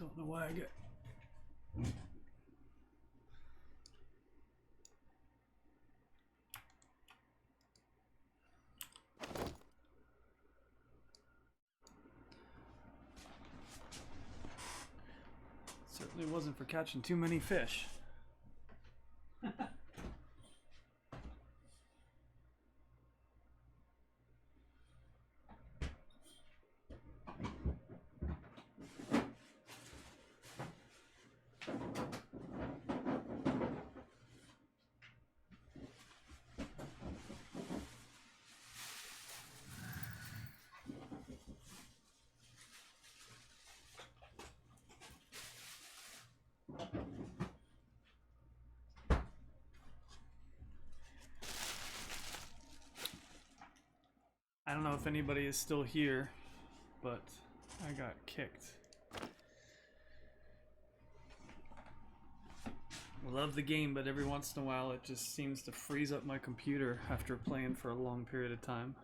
Don't know why I get... Certainly wasn't for catching too many fish. I don't know if anybody is still here, but I got kicked. I love the game, but every once in a while it just seems to freeze up my computer after playing for a long period of time.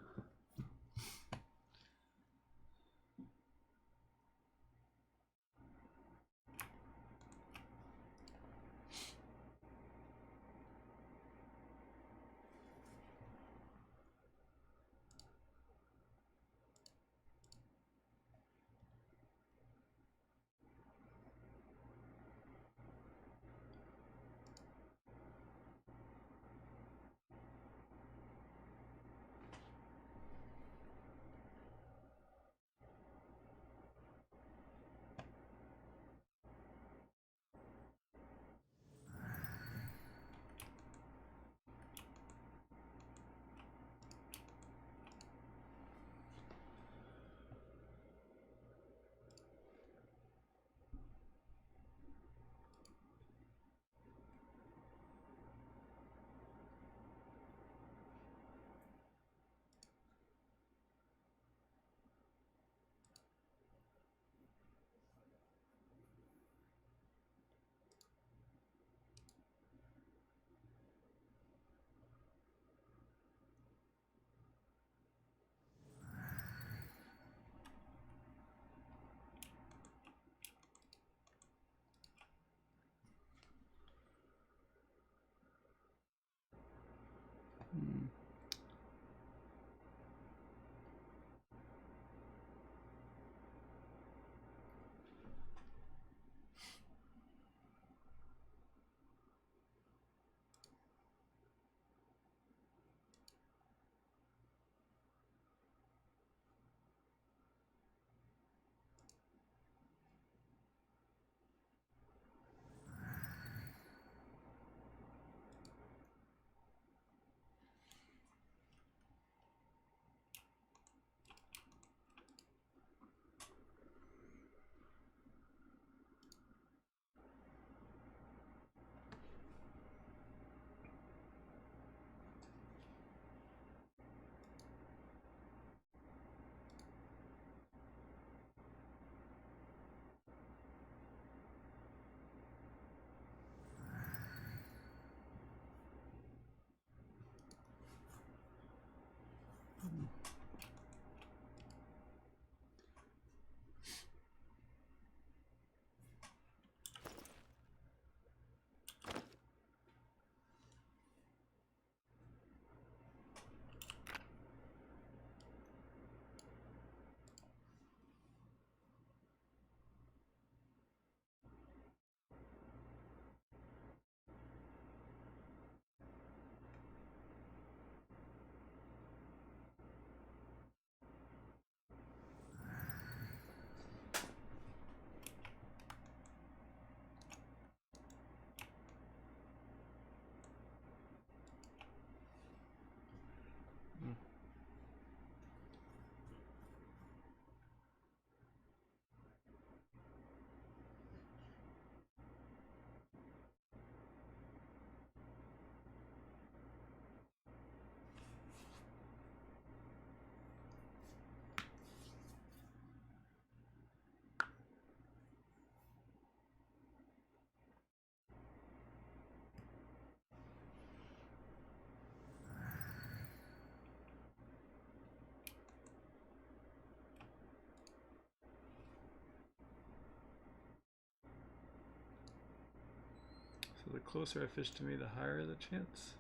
closer I fish to me, the higher the chance.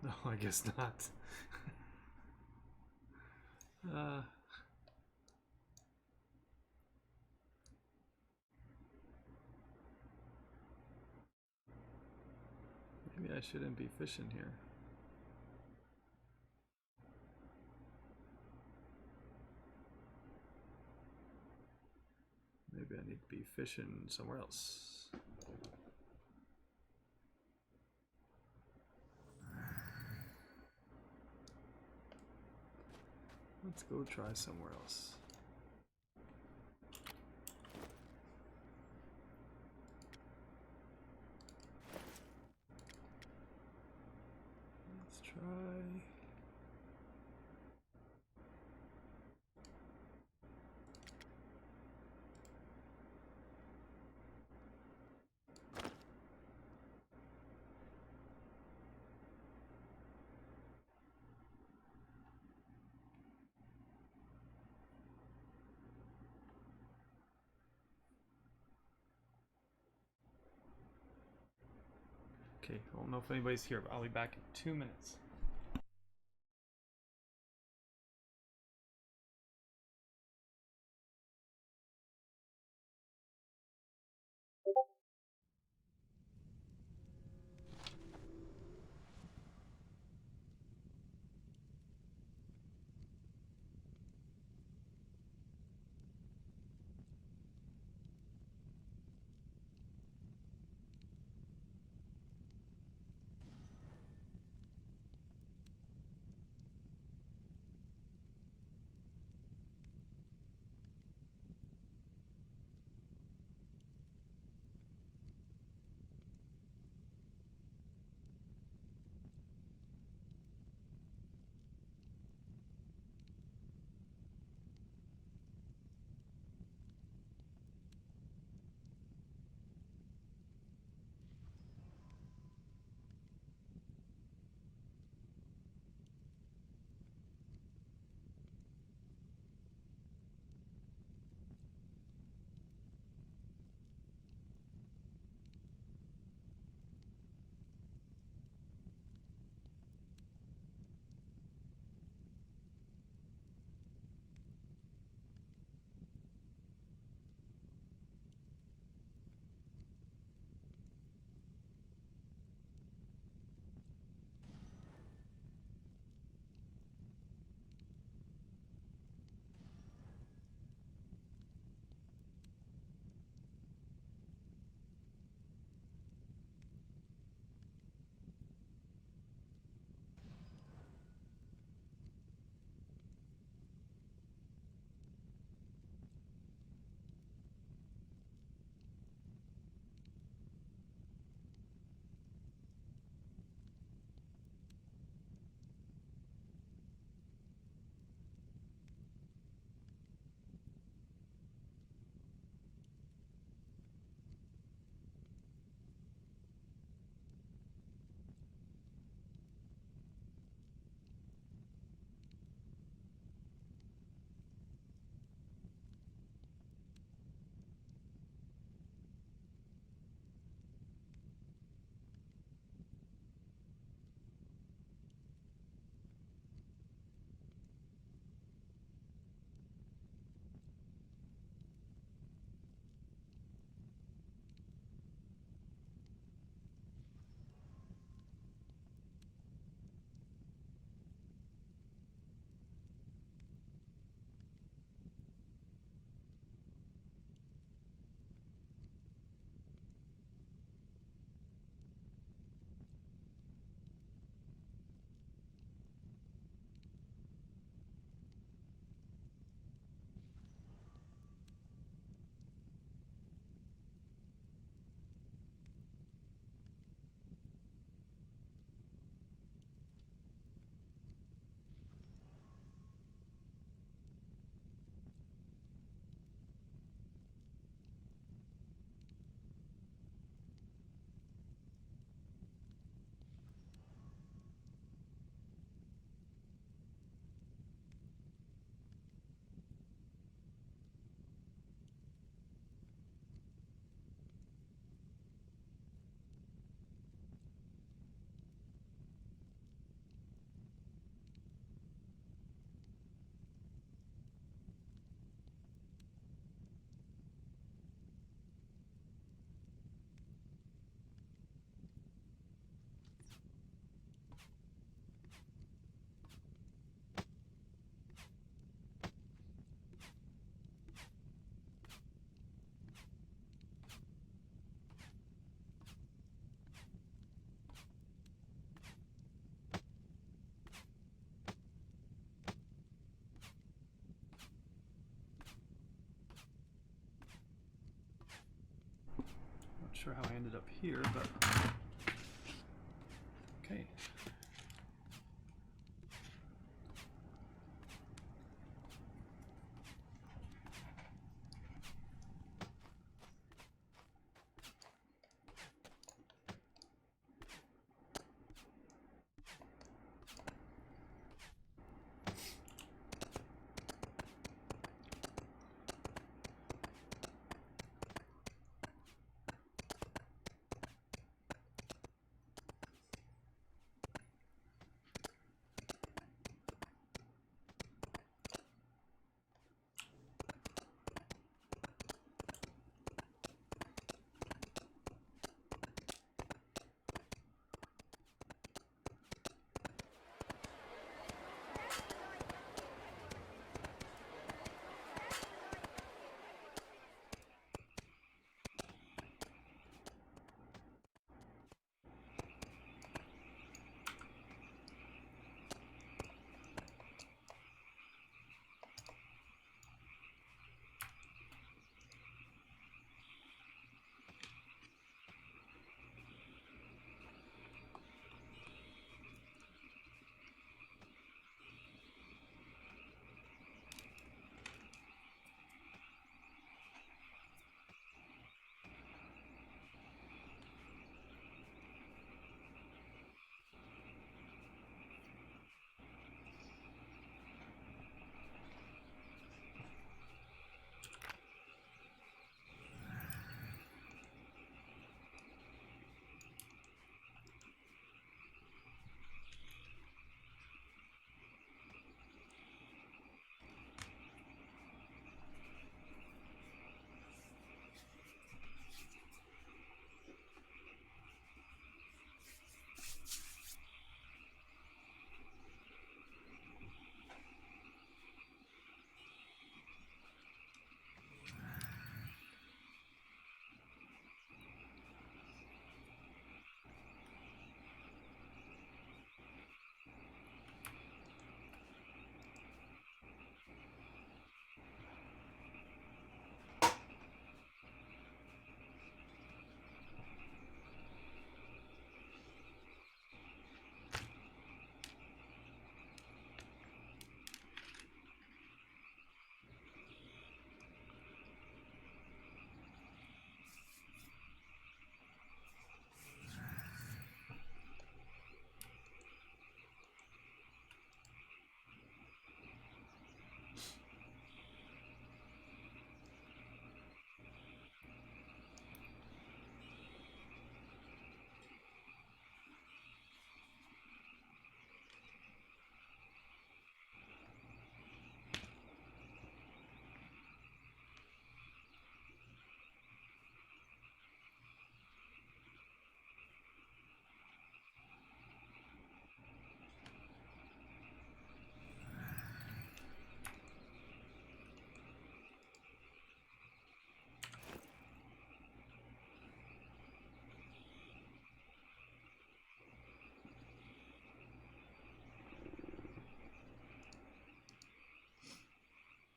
No, I guess not. Maybe I shouldn't be fishing here. Maybe I need to be fishing somewhere else. Let's go try somewhere else. Let's try. Okay, I don't know if anybody's here, but I'll be back in 2 minutes. sure how I ended up here, but okay.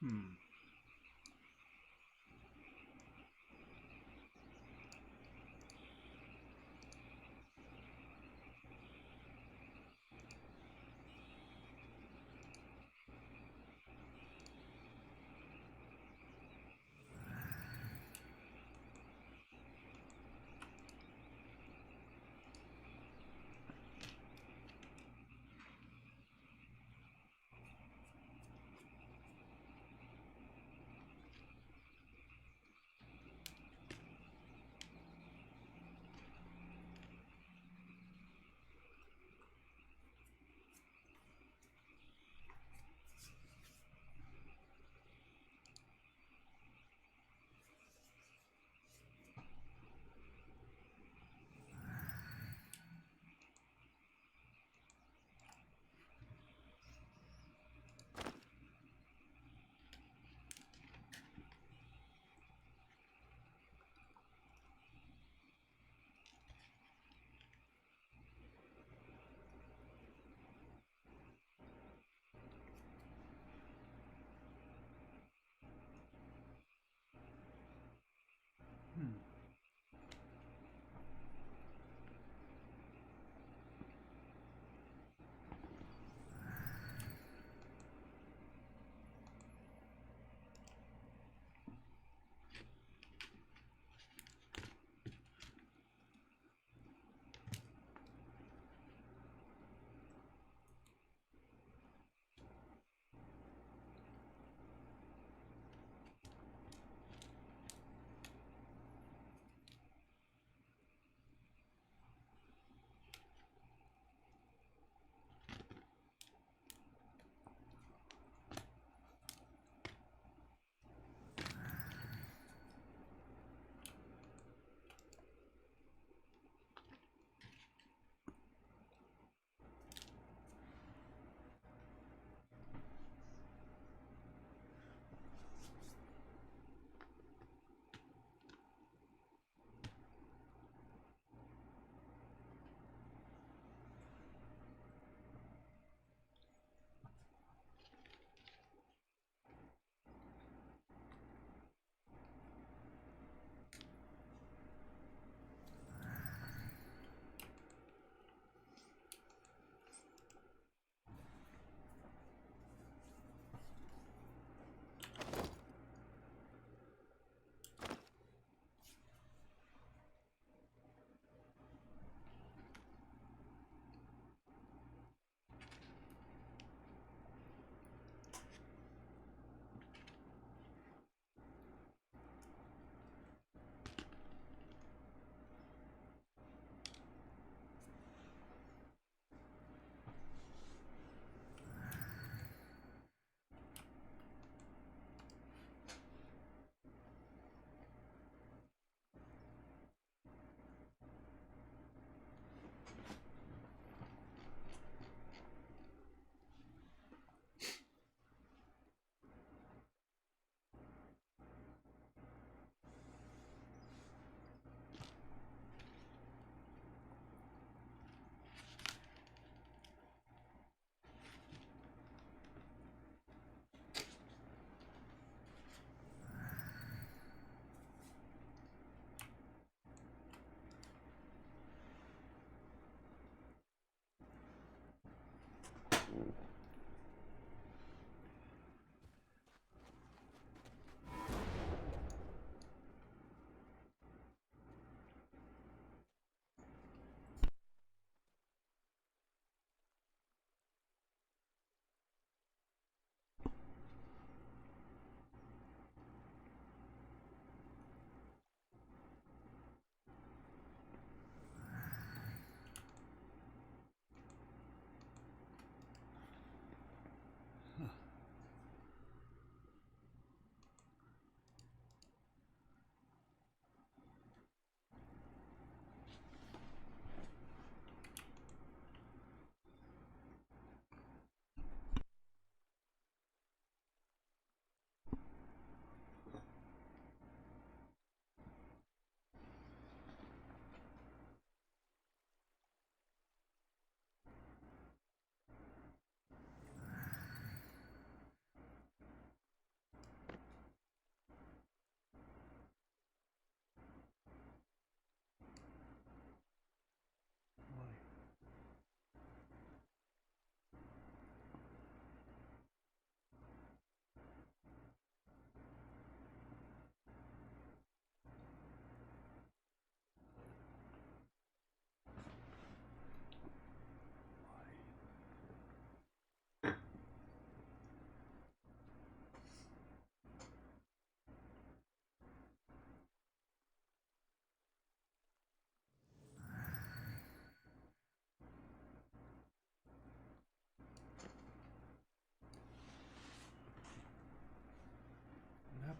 Hmm. Hmm.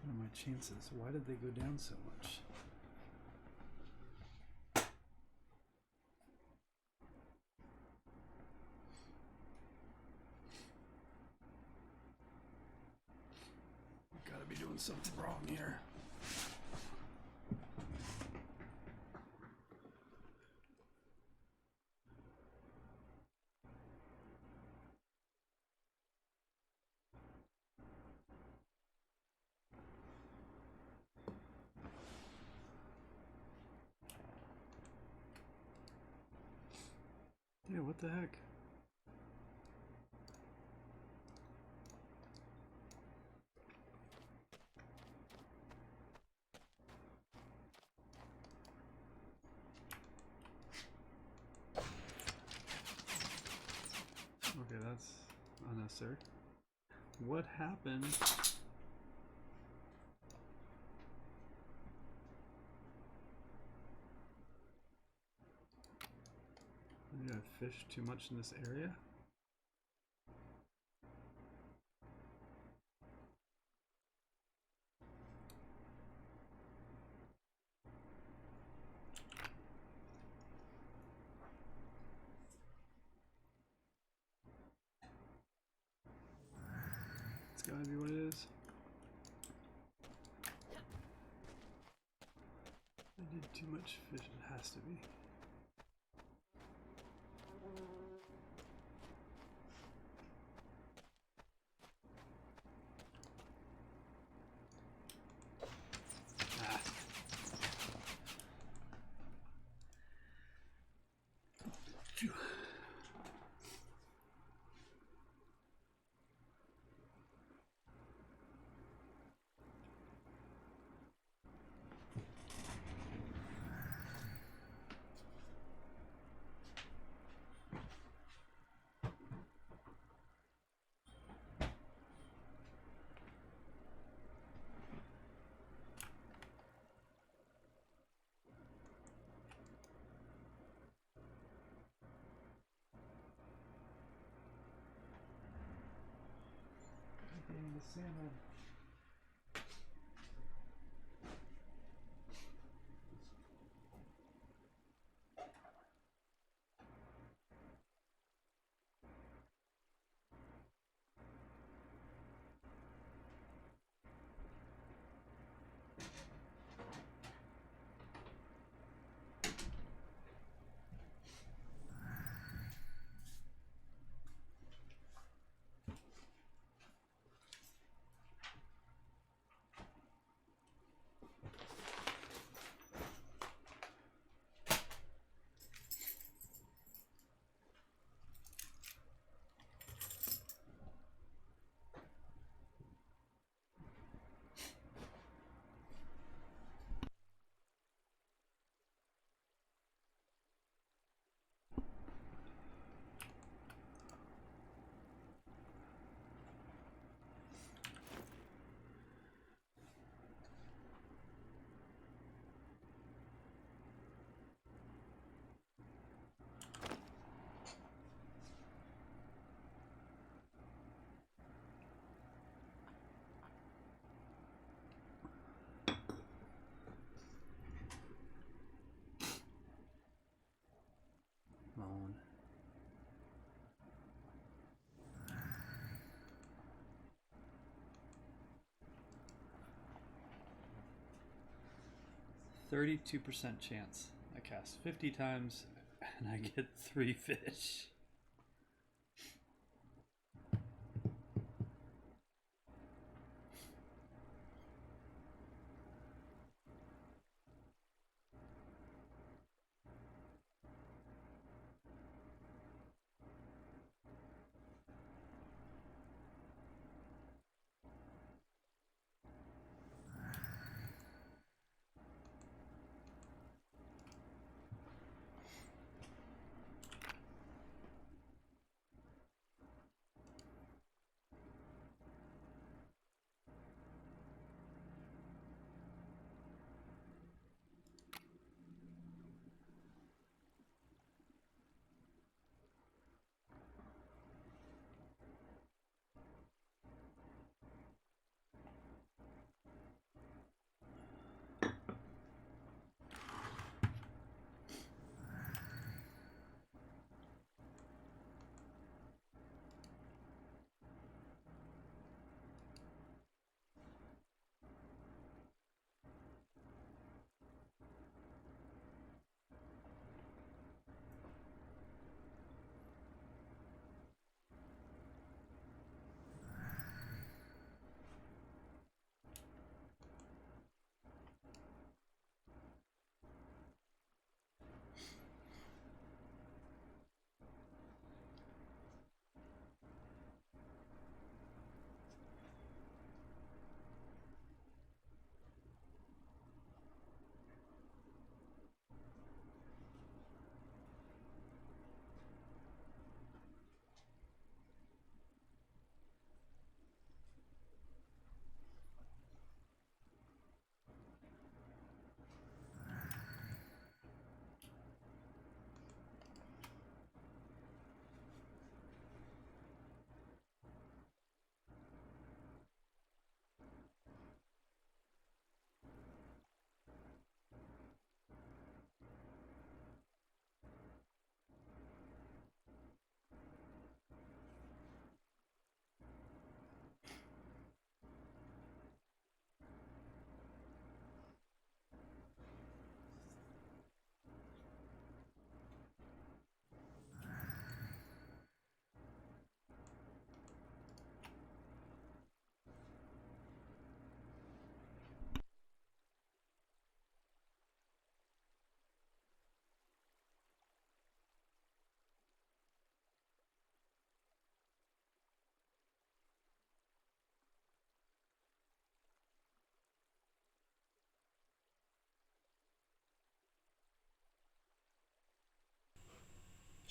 What are my chances? Why did they go down so much? Gotta be doing something wrong here. Yeah, what the heck? Okay, that's unnecessary. What happened? Did I fish too much in this area? It's gotta be what it is. I did too much fish, it has to be. Ah. Phew. 32% chance. I cast 50 times and I get 3 fish.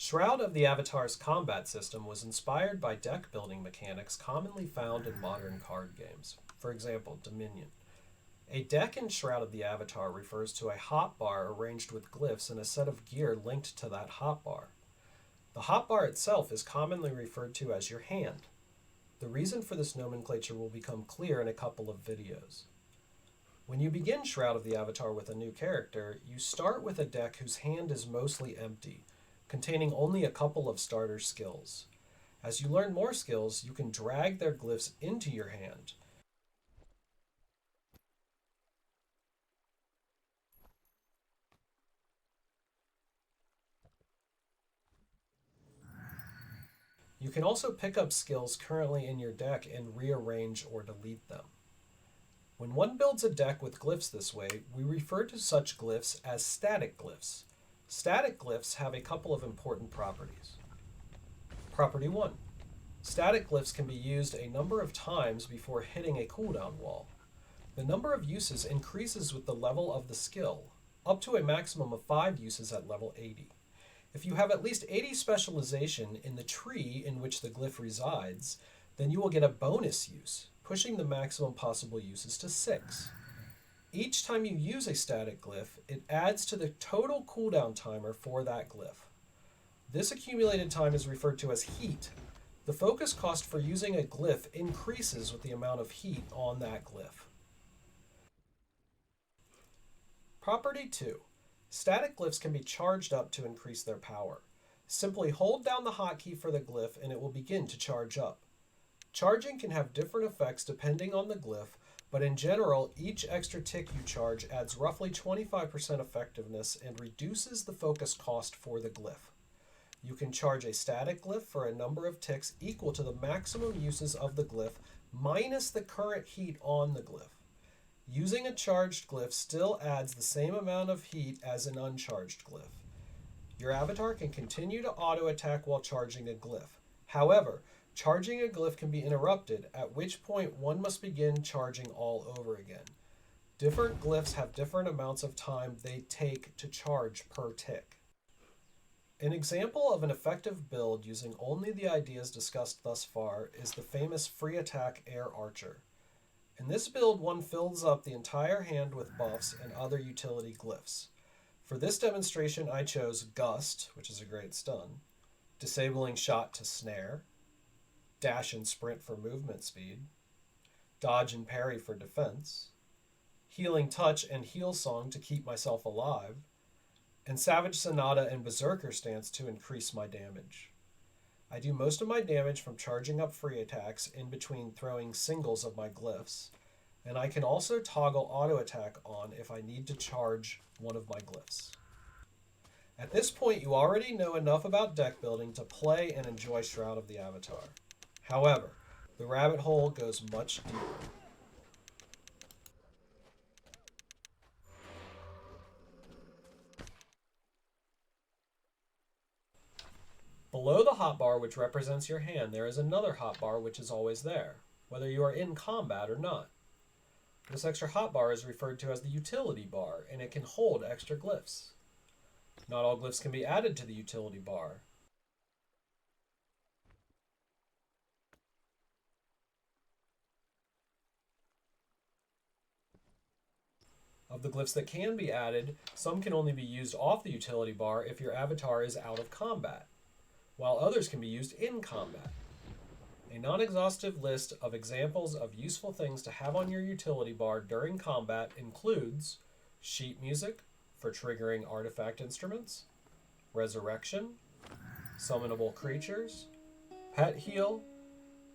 Shroud of the Avatar's combat system was inspired by deck building mechanics commonly found in modern card games. For example, Dominion. A deck in Shroud of the Avatar refers to a hotbar arranged with glyphs and a set of gear linked to that hotbar. The hotbar itself is commonly referred to as your hand. The reason for this nomenclature will become clear in a couple of videos. When you begin Shroud of the Avatar with a new character, you start with a deck whose hand is mostly empty, containing only a couple of starter skills. As you learn more skills, you can drag their glyphs into your hand. You can also pick up skills currently in your deck and rearrange or delete them. When one builds a deck with glyphs this way, we refer to such glyphs as static glyphs. Static glyphs have a couple of important properties. Property 1. Static glyphs can be used a number of times before hitting a cooldown wall. The number of uses increases with the level of the skill, up to a maximum of 5 uses at level 80. If you have at least 80 specialization in the tree in which the glyph resides, then you will get a bonus use, pushing the maximum possible uses to 6. Each time you use a static glyph, it adds to the total cooldown timer for that glyph. This accumulated time is referred to as heat. The focus cost for using a glyph increases with the amount of heat on that glyph. Property 2. Static glyphs can be charged up to increase their power. Simply hold down the hotkey for the glyph and it will begin to charge up. Charging can have different effects depending on the glyph, but in general, each extra tick you charge adds roughly 25% effectiveness and reduces the focus cost for the glyph. You can charge a static glyph for a number of ticks equal to the maximum uses of the glyph minus the current heat on the glyph. Using a charged glyph still adds the same amount of heat as an uncharged glyph. Your avatar can continue to auto-attack while charging a glyph. However, charging a glyph can be interrupted, at which point one must begin charging all over again. Different glyphs have different amounts of time they take to charge per tick. An example of an effective build using only the ideas discussed thus far is the famous free attack Air Archer. In this build, one fills up the entire hand with buffs and other utility glyphs. For this demonstration, I chose Gust, which is a great stun, Disabling Shot to Snare, Dash and Sprint for movement speed, Dodge and Parry for defense, Healing Touch and Heal Song to keep myself alive, and Savage Sonata and Berserker Stance to increase my damage. I do most of my damage from charging up free attacks in between throwing singles of my glyphs, and I can also toggle auto attack on if I need to charge one of my glyphs. At this point, you already know enough about deck building to play and enjoy Shroud of the Avatar. However, the rabbit hole goes much deeper. Below the hotbar, which represents your hand, there is another hotbar which is always there, whether you are in combat or not. This extra hotbar is referred to as the utility bar, and it can hold extra glyphs. Not all glyphs can be added to the utility bar. Of the glyphs that can be added, some can only be used off the utility bar if your avatar is out of combat, while others can be used in combat. A non-exhaustive list of examples of useful things to have on your utility bar during combat includes sheet music for triggering artifact instruments, resurrection, summonable creatures, pet heal,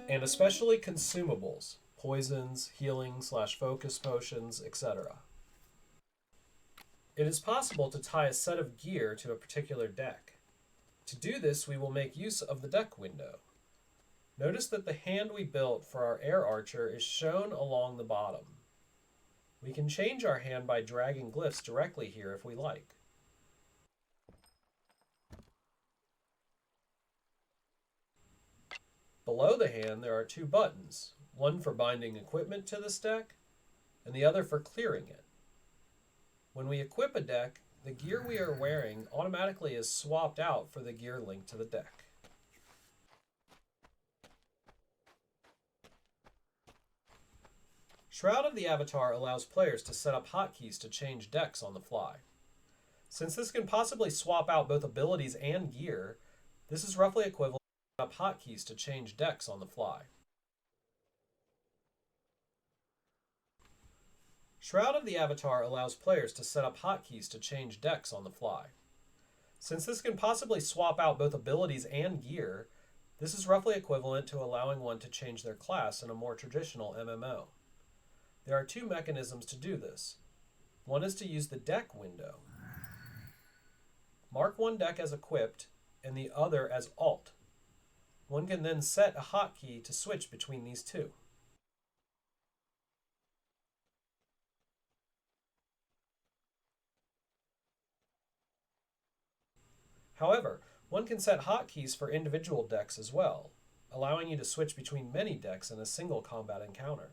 and especially consumables, poisons, healing/focus potions, etc. It is possible to tie a set of gear to a particular deck. To do this, we will make use of the deck window. Notice that the hand we built for our Air Archer is shown along the bottom. We can change our hand by dragging glyphs directly here if we like. Below the hand, there are 2 buttons, one for binding equipment to this deck, and the other for clearing it. When we equip a deck, the gear we are wearing automatically is swapped out for the gear linked to the deck. Shroud of the Avatar allows players to set up hotkeys to change decks on the fly. Since this can possibly swap out both abilities and gear, this is roughly equivalent to setting up hotkeys to change decks on the fly. Shroud of the Avatar allows players to set up hotkeys to change decks on the fly. Since this can possibly swap out both abilities and gear, this is roughly equivalent to allowing one to change their class in a more traditional MMO. There are two mechanisms to do this. One is to use the deck window. Mark one deck as equipped and the other as alt. One can then set a hotkey to switch between these two. However, one can set hotkeys for individual decks as well, allowing you to switch between many decks in a single combat encounter.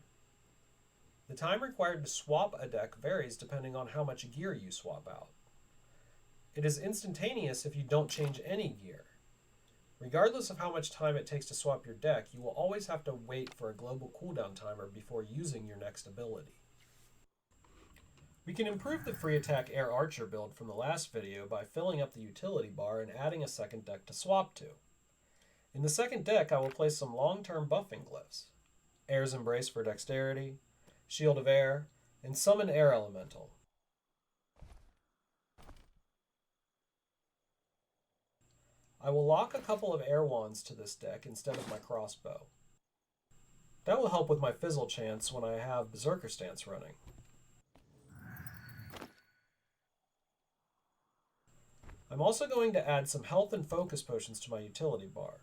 The time required to swap a deck varies depending on how much gear you swap out. It is instantaneous if you don't change any gear. Regardless of how much time it takes to swap your deck, you will always have to wait for a global cooldown timer before using your next ability. We can improve the free attack Air Archer build from the last video by filling up the utility bar and adding a second deck to swap to. In the second deck, I will place some long-term buffing glyphs. Air's Embrace for dexterity, Shield of Air, and Summon Air Elemental. I will lock a couple of air wands to this deck instead of my crossbow. That will help with my fizzle chance when I have Berserker Stance running. I'm also going to add some health and focus potions to my utility bar.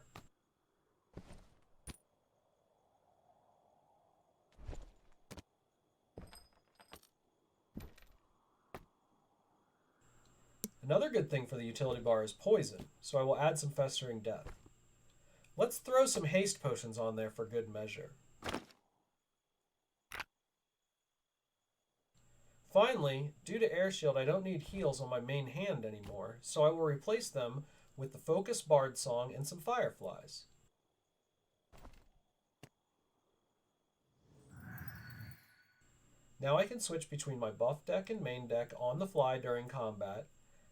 Another good thing for the utility bar is poison, so I will add some Festering Death. Let's throw some haste potions on there for good measure. Finally, due to Air Shield, I don't need heals on my main hand anymore, so I will replace them with the Focus Bard Song and some Fireflies. Now I can switch between my buff deck and main deck on the fly during combat,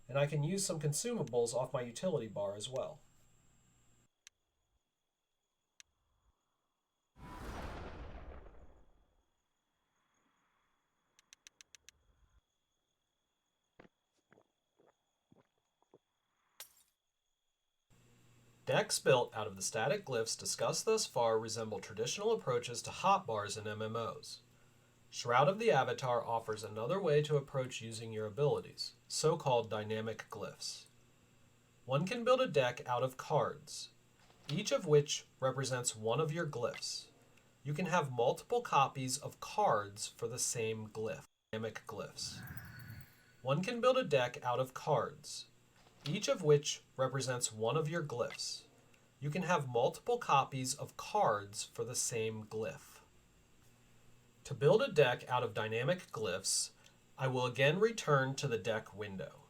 and I can use some consumables off my utility bar as well. Decks built out of the static glyphs discussed thus far resemble traditional approaches to hotbars in MMOs. Shroud of the Avatar offers another way to approach using your abilities, so-called dynamic glyphs. One can build a deck out of cards, each of which represents one of your glyphs. You can have multiple copies of cards for the same glyph, dynamic glyphs. One can build a deck out of cards, each of which represents one of your glyphs. You can have multiple copies of cards for the same glyph. To build a deck out of dynamic glyphs, I will again return to the deck window.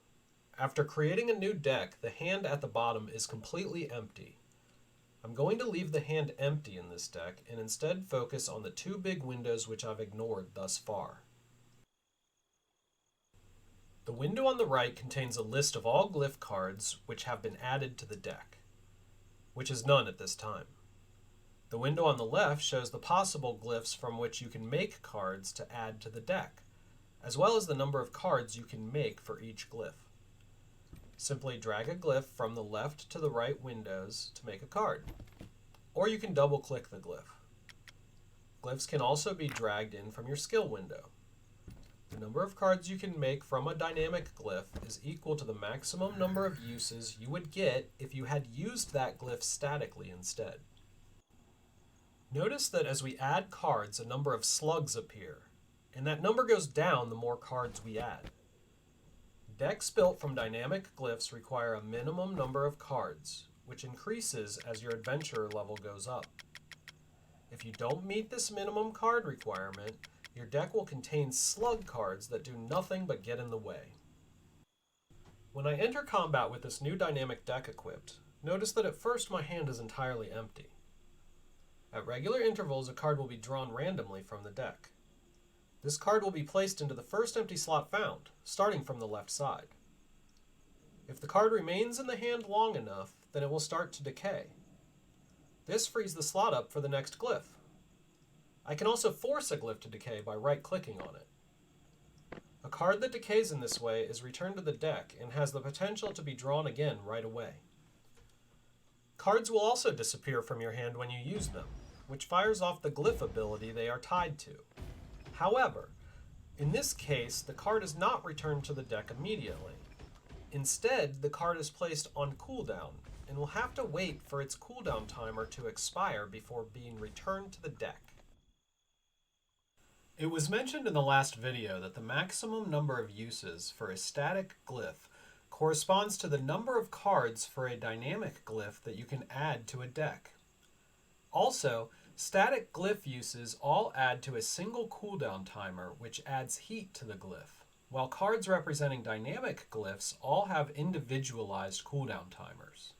After creating a new deck, the hand at the bottom is completely empty. I'm going to leave the hand empty in this deck and instead focus on the two big windows which I've ignored thus far. The window on the right contains a list of all glyph cards which have been added to the deck, which is none at this time. The window on the left shows the possible glyphs from which you can make cards to add to the deck, as well as the number of cards you can make for each glyph. Simply drag a glyph from the left to the right windows to make a card, or you can double-click the glyph. Glyphs can also be dragged in from your skill window. The number of cards you can make from a dynamic glyph is equal to the maximum number of uses you would get if you had used that glyph statically instead. Notice that as we add cards, a number of slugs appear, and that number goes down the more cards we add. Decks built from dynamic glyphs require a minimum number of cards, which increases as your adventurer level goes up. If you don't meet this minimum card requirement, your deck will contain slug cards that do nothing but get in the way. When I enter combat with this new dynamic deck equipped, notice that at first my hand is entirely empty. At regular intervals, a card will be drawn randomly from the deck. This card will be placed into the first empty slot found, starting from the left side. If the card remains in the hand long enough, then it will start to decay. This frees the slot up for the next glyph. I can also force a glyph to decay by right-clicking on it. A card that decays in this way is returned to the deck and has the potential to be drawn again right away. Cards will also disappear from your hand when you use them, which fires off the glyph ability they are tied to. However, in this case, the card is not returned to the deck immediately. Instead, the card is placed on cooldown and will have to wait for its cooldown timer to expire before being returned to the deck. It was mentioned in the last video that the maximum number of uses for a static glyph corresponds to the number of cards for a dynamic glyph that you can add to a deck. Also, static glyph uses all add to a single cooldown timer, which adds heat to the glyph, while cards representing dynamic glyphs all have individualized cooldown timers.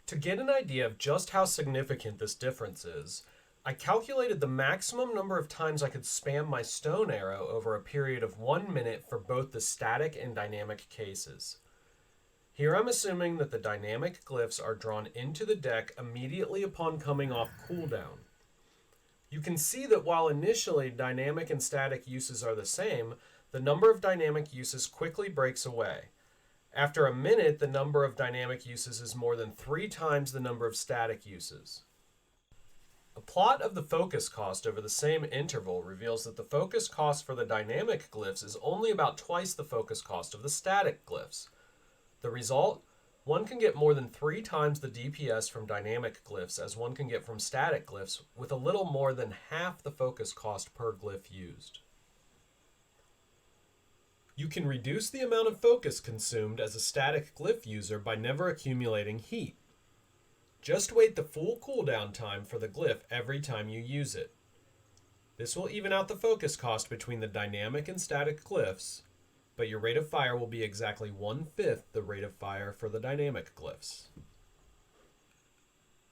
To get an idea of just how significant this difference is, I calculated the maximum number of times I could spam my stone arrow over a period of 1 minute for both the static and dynamic cases. Here I'm assuming that the dynamic glyphs are drawn into the deck immediately upon coming off cooldown. You can see that while initially dynamic and static uses are the same, the number of dynamic uses quickly breaks away. After a minute, the number of dynamic uses is more than 3 times the number of static uses. A plot of the focus cost over the same interval reveals that the focus cost for the dynamic glyphs is only about twice the focus cost of the static glyphs. The result? One can get more than 3 times the DPS from dynamic glyphs as one can get from static glyphs, with a little more than half the focus cost per glyph used. You can reduce the amount of focus consumed as a static glyph user by never accumulating heat. Just wait the full cooldown time for the glyph every time you use it. This will even out the focus cost between the dynamic and static glyphs, but your rate of fire will be exactly 1/5 the rate of fire for the dynamic glyphs.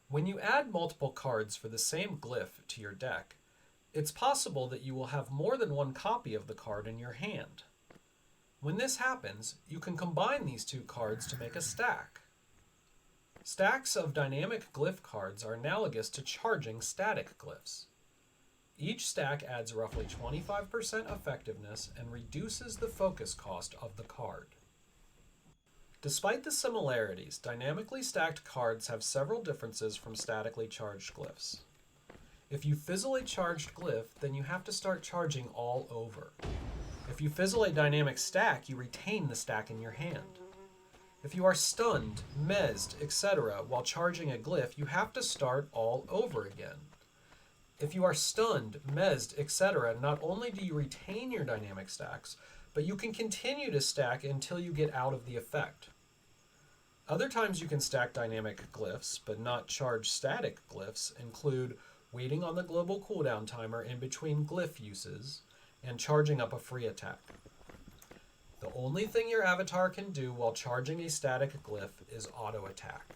When you add multiple cards for the same glyph to your deck, it's possible that you will have more than one copy of the card in your hand. When this happens, you can combine these 2 cards to make a stack. Stacks of dynamic glyph cards are analogous to charging static glyphs. Each stack adds roughly 25% effectiveness and reduces the focus cost of the card. Despite the similarities, dynamically stacked cards have several differences from statically charged glyphs. If you fizzle a charged glyph, then you have to start charging all over. If you fizzle a dynamic stack, you retain the stack in your hand. If you are stunned, mezzed, etc. while charging a glyph, you have to start all over again. If you are stunned, mezzed, etc., not only do you retain your dynamic stacks, but you can continue to stack until you get out of the effect. Other times you can stack dynamic glyphs, but not charge static glyphs, include waiting on the global cooldown timer in between glyph uses, and charging up a free attack. The only thing your avatar can do while charging a static glyph is auto attack.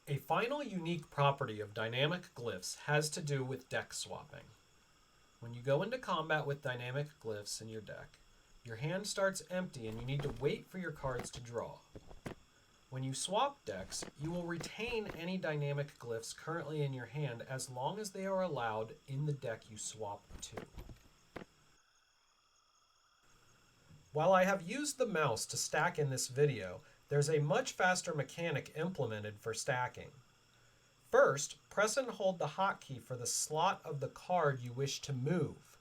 A final unique property of dynamic glyphs has to do with deck swapping. When you go into combat with dynamic glyphs in your deck, your hand starts empty and you need to wait for your cards to draw. When you swap decks, you will retain any dynamic glyphs currently in your hand as long as they are allowed in the deck you swap to. While I have used the mouse to stack in this video, there's a much faster mechanic implemented for stacking. First, press and hold the hotkey for the slot of the card you wish to move.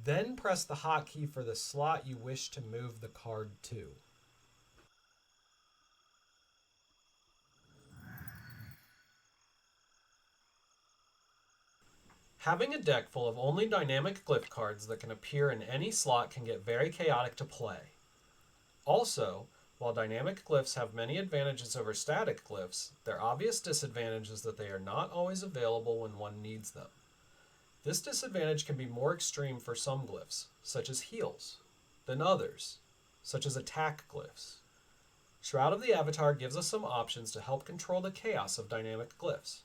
Then press the hotkey for the slot you wish to move the card to. Having a deck full of only dynamic glyph cards that can appear in any slot can get very chaotic to play. Also, while dynamic glyphs have many advantages over static glyphs, their obvious disadvantage is that they are not always available when one needs them. This disadvantage can be more extreme for some glyphs, such as heals, than others, such as attack glyphs. Shroud of the Avatar gives us some options to help control the chaos of dynamic glyphs,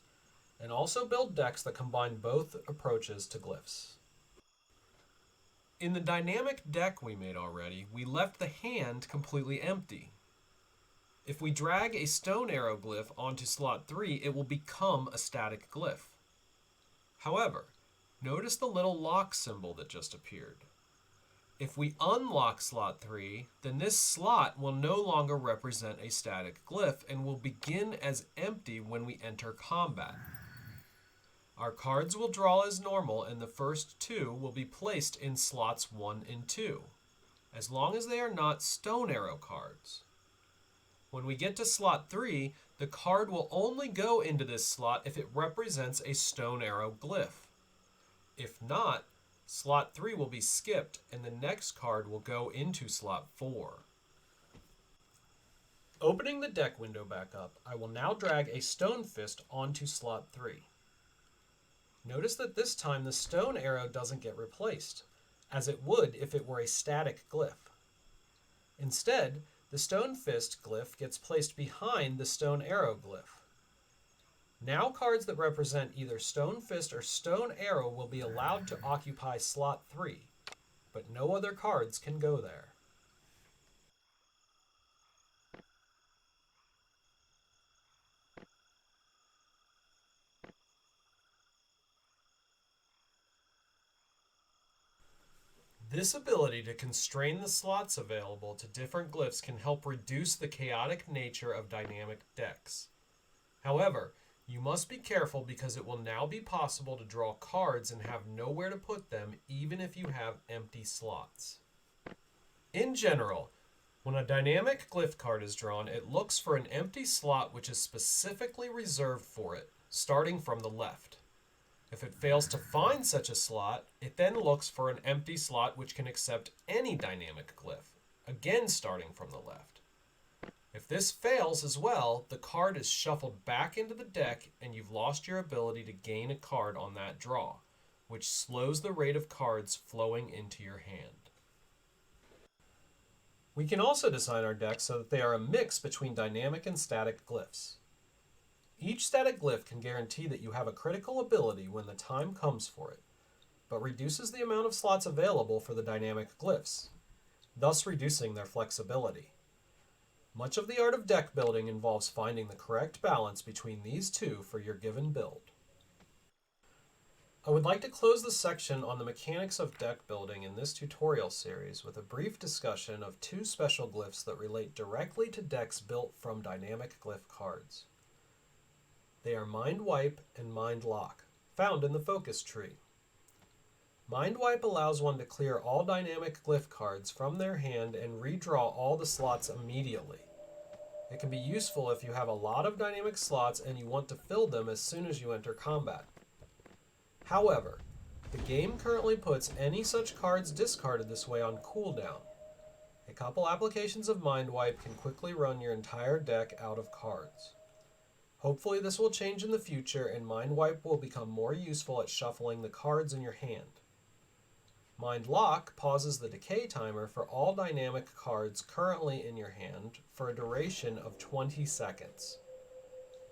and also build decks that combine both approaches to glyphs. In the dynamic deck we made already, we left the hand completely empty. If we drag a stone arrow glyph onto slot 3, it will become a static glyph. However, notice the little lock symbol that just appeared. If we unlock slot 3, then this slot will no longer represent a static glyph and will begin as empty when we enter combat. Our cards will draw as normal, and the first 2 will be placed in slots 1 and 2, as long as they are not stone arrow cards. When we get to slot 3, the card will only go into this slot if it represents a stone arrow glyph. If not, slot 3 will be skipped and the next card will go into slot 4. Opening the deck window back up, I will now drag a stone fist onto slot 3. Notice that this time the stone arrow doesn't get replaced, as it would if it were a static glyph. Instead, the stone fist glyph gets placed behind the stone arrow glyph. Now cards that represent either stone fist or stone arrow will be allowed to occupy slot 3, but no other cards can go there. This ability to constrain the slots available to different glyphs can help reduce the chaotic nature of dynamic decks. However, you must be careful because it will now be possible to draw cards and have nowhere to put them even if you have empty slots. In general, when a dynamic glyph card is drawn, it looks for an empty slot which is specifically reserved for it, starting from the left. If it fails to find such a slot, it then looks for an empty slot which can accept any dynamic glyph, again starting from the left. If this fails as well, the card is shuffled back into the deck and you've lost your ability to gain a card on that draw, which slows the rate of cards flowing into your hand. We can also design our decks so that they are a mix between dynamic and static glyphs. Each static glyph can guarantee that you have a critical ability when the time comes for it, but reduces the amount of slots available for the dynamic glyphs, thus reducing their flexibility. Much of the art of deck building involves finding the correct balance between these two for your given build. I would like to close the section on the mechanics of deck building in this tutorial series with a brief discussion of 2 special glyphs that relate directly to decks built from dynamic glyph cards. They are Mind Wipe and Mind Lock, found in the focus tree. Mind Wipe allows one to clear all dynamic glyph cards from their hand and redraw all the slots immediately. It can be useful if you have a lot of dynamic slots and you want to fill them as soon as you enter combat. However, the game currently puts any such cards discarded this way on cooldown. A couple applications of Mind Wipe can quickly run your entire deck out of cards. Hopefully this will change in the future and Mind Wipe will become more useful at shuffling the cards in your hand. Mind Lock pauses the decay timer for all dynamic cards currently in your hand for a duration of 20 seconds.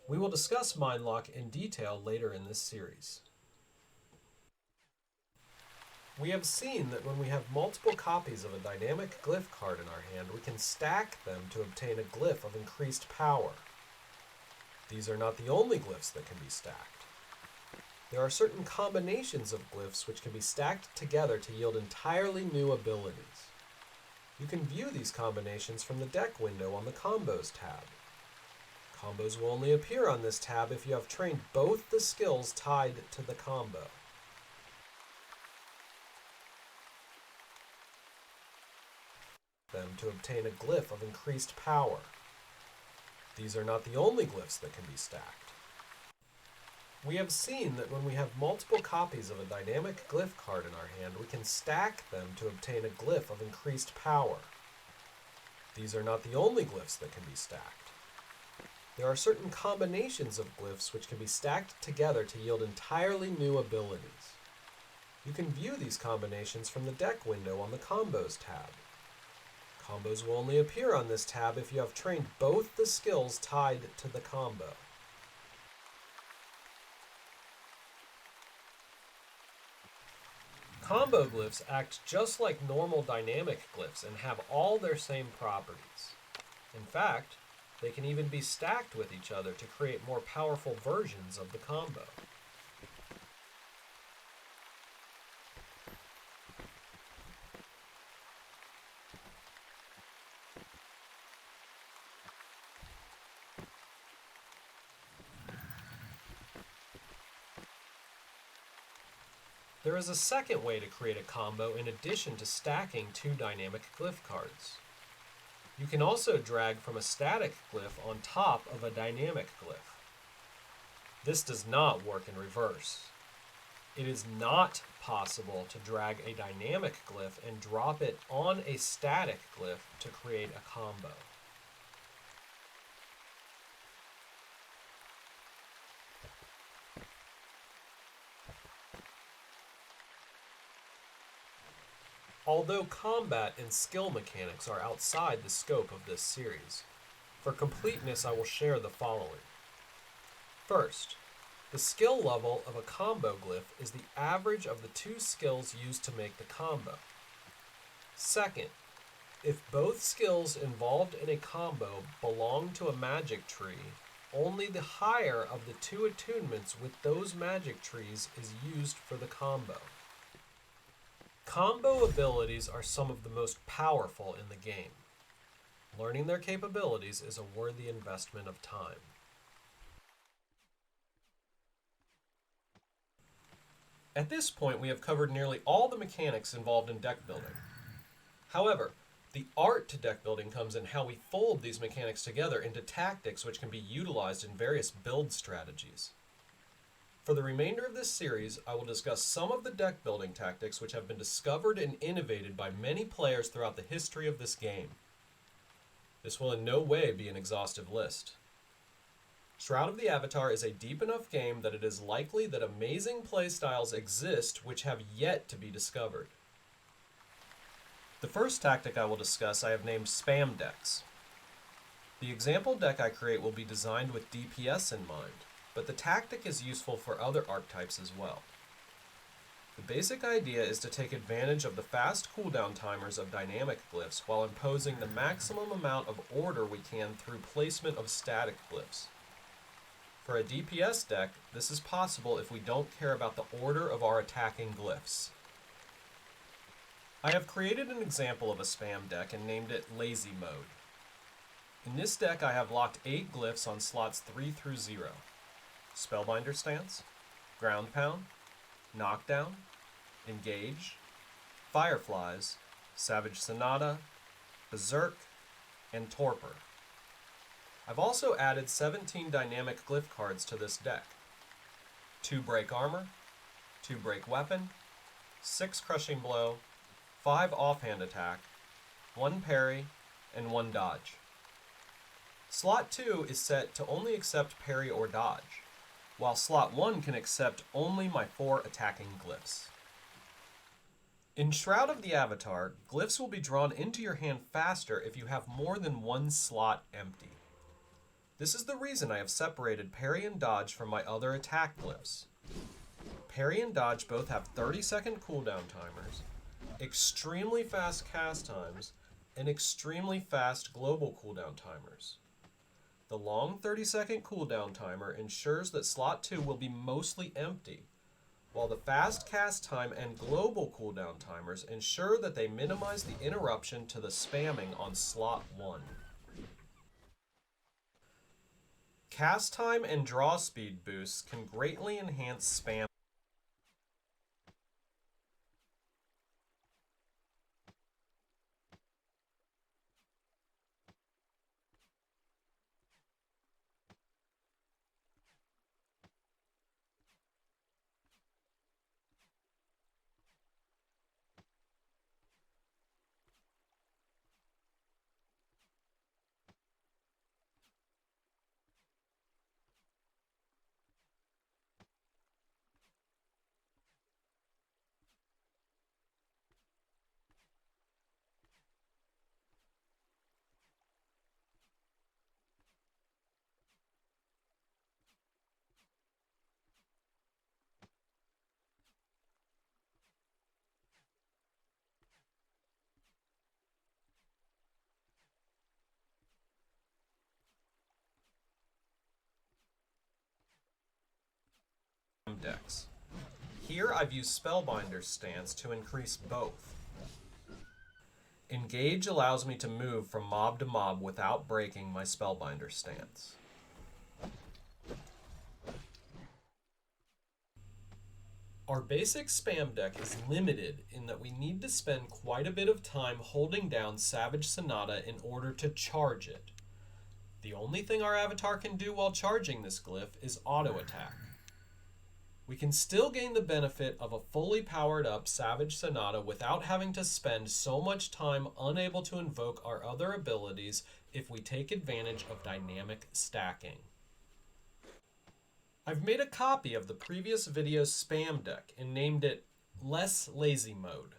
We will discuss Mind Lock in detail later in this series. We have seen that when we have multiple copies of a dynamic glyph card in our hand, we can stack them to obtain a glyph of increased power. These are not the only glyphs that can be stacked. There are certain combinations of glyphs which can be stacked together to yield entirely new abilities. You can view these combinations from the deck window on the Combos tab. Combos will only appear on this tab if you have trained both the skills tied to the combo. Them to obtain a glyph of increased power. These are not the only glyphs that can be stacked. We have seen that when we have multiple copies of a dynamic glyph card in our hand, we can stack them to obtain a glyph of increased power. These are not the only glyphs that can be stacked. There are certain combinations of glyphs which can be stacked together to yield entirely new abilities. You can view these combinations from the deck window on the Combos tab. Combos will only appear on this tab if you have trained both the skills tied to the combo. Combo glyphs act just like normal dynamic glyphs and have all their same properties. In fact, they can even be stacked with each other to create more powerful versions of the combo. There is a second way to create a combo in addition to stacking two dynamic glyph cards. You can also drag from a static glyph on top of a dynamic glyph. This does not work in reverse. It is not possible to drag a dynamic glyph and drop it on a static glyph to create a combo. Although combat and skill mechanics are outside the scope of this series, for completeness I will share the following. First, the skill level of a combo glyph is the average of the two skills used to make the combo. Second, if both skills involved in a combo belong to a magic tree, only the higher of the two attunements with those magic trees is used for the combo. Combo abilities are some of the most powerful in the game. Learning their capabilities is a worthy investment of time. At this point, we have covered nearly all the mechanics involved in deck building. However, the art to deck building comes in how we fold these mechanics together into tactics which can be utilized in various build strategies. For the remainder of this series, I will discuss some of the deck building tactics which have been discovered and innovated by many players throughout the history of this game. This will in no way be an exhaustive list. Shroud of the Avatar is a deep enough game that it is likely that amazing playstyles exist which have yet to be discovered. The first tactic I will discuss I have named Spam Decks. The example deck I create will be designed with DPS in mind, but the tactic is useful for other archetypes as well. The basic idea is to take advantage of the fast cooldown timers of dynamic glyphs while imposing the maximum amount of order we can through placement of static glyphs. For a DPS deck, this is possible if we don't care about the order of our attacking glyphs. I have created an example of a spam deck and named it Lazy Mode. In this deck I have locked 8 glyphs on slots 3 through 0. Spellbinder Stance, Ground Pound, Knockdown, Engage, Fireflies, Savage Sonata, Berserk, and Torpor. I've also added 17 dynamic glyph cards to this deck. 2 Break Armor, 2 Break Weapon, 6 Crushing Blow, 5 Offhand Attack, 1 Parry, and 1 Dodge. Slot 2 is set to only accept parry or dodge, while slot 1 can accept only my 4 attacking glyphs. In Shroud of the Avatar, glyphs will be drawn into your hand faster if you have more than 1 slot empty. This is the reason I have separated parry and dodge from my other attack glyphs. Parry and dodge both have 30-second cooldown timers, extremely fast cast times, and extremely fast global cooldown timers. The long 30-second cooldown timer ensures that slot 2 will be mostly empty, while the fast cast time and global cooldown timers ensure that they minimize the interruption to the spamming on slot 1. Cast time and draw speed boosts can greatly enhance spam. decks. Here I've used Spellbinder's stance to increase both. Engage allows me to move from mob to mob without breaking my Spellbinder stance. Our basic spam deck is limited in that we need to spend quite a bit of time holding down Savage Sonata in order to charge it. The only thing our avatar can do while charging this glyph is auto attack. We can still gain the benefit of a fully powered up Savage Sonata without having to spend so much time unable to invoke our other abilities if we take advantage of dynamic stacking. I've made a copy of the previous video's spam deck and named it Less Lazy Mode.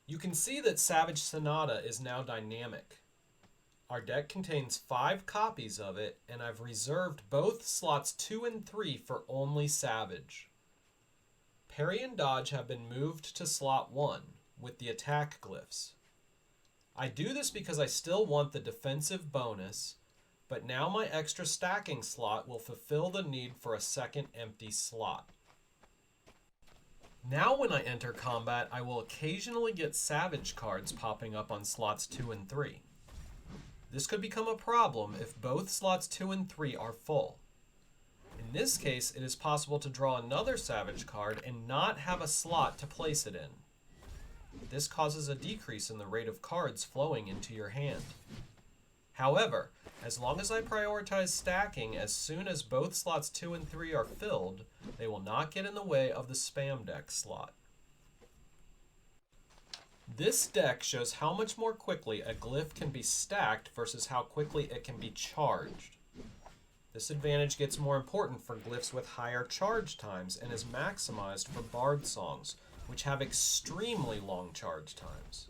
You can see that Savage Sonata is now dynamic. Our deck contains 5 copies of it, and I've reserved both slots 2 and 3 for only Savage. Parry and Dodge have been moved to slot 1 with the attack glyphs. I do this because I still want the defensive bonus, but now my extra stacking slot will fulfill the need for a second empty slot. Now when I enter combat, I will occasionally get Savage cards popping up on slots 2 and 3. This could become a problem if both slots 2 and 3 are full. In this case, it is possible to draw another Savage card and not have a slot to place it in. This causes a decrease in the rate of cards flowing into your hand. However, as long as I prioritize stacking as soon as both slots 2 and 3 are filled, they will not get in the way of the spam deck slot. This deck shows how much more quickly a glyph can be stacked versus how quickly it can be charged. This advantage gets more important for glyphs with higher charge times and is maximized for bard songs, which have extremely long charge times.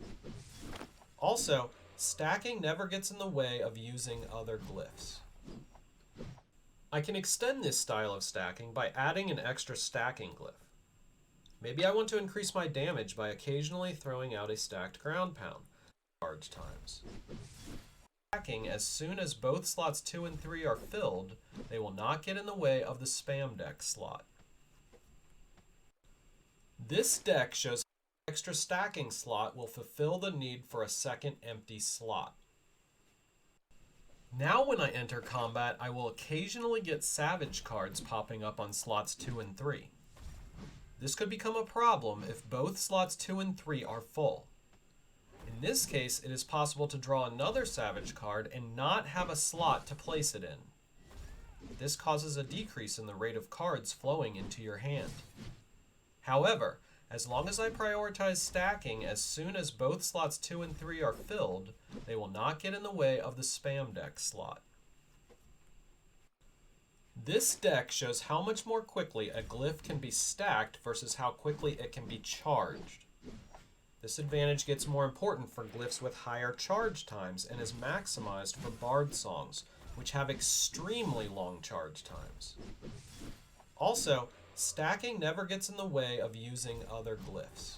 Also, stacking never gets in the way of using other glyphs. I can extend this style of stacking by adding an extra stacking glyph. Maybe I want to increase my damage by occasionally throwing out a stacked ground pound. Charge times. Stacking as soon as both slots 2 and 3 are filled, they will not get in the way of the spam deck slot. This deck shows how extra stacking slot will fulfill the need for a second empty slot. Now when I enter combat, I will occasionally get Savage cards popping up on slots 2 and 3. This could become a problem if both slots 2 and 3 are full. In this case, it is possible to draw another Savage card and not have a slot to place it in. This causes a decrease in the rate of cards flowing into your hand. However, as long as I prioritize stacking as soon as both slots 2 and 3 are filled, they will not get in the way of the spam deck slot. This deck shows how much more quickly a glyph can be stacked versus how quickly it can be charged. This advantage gets more important for glyphs with higher charge times and is maximized for bard songs, which have extremely long charge times. Also, stacking never gets in the way of using other glyphs.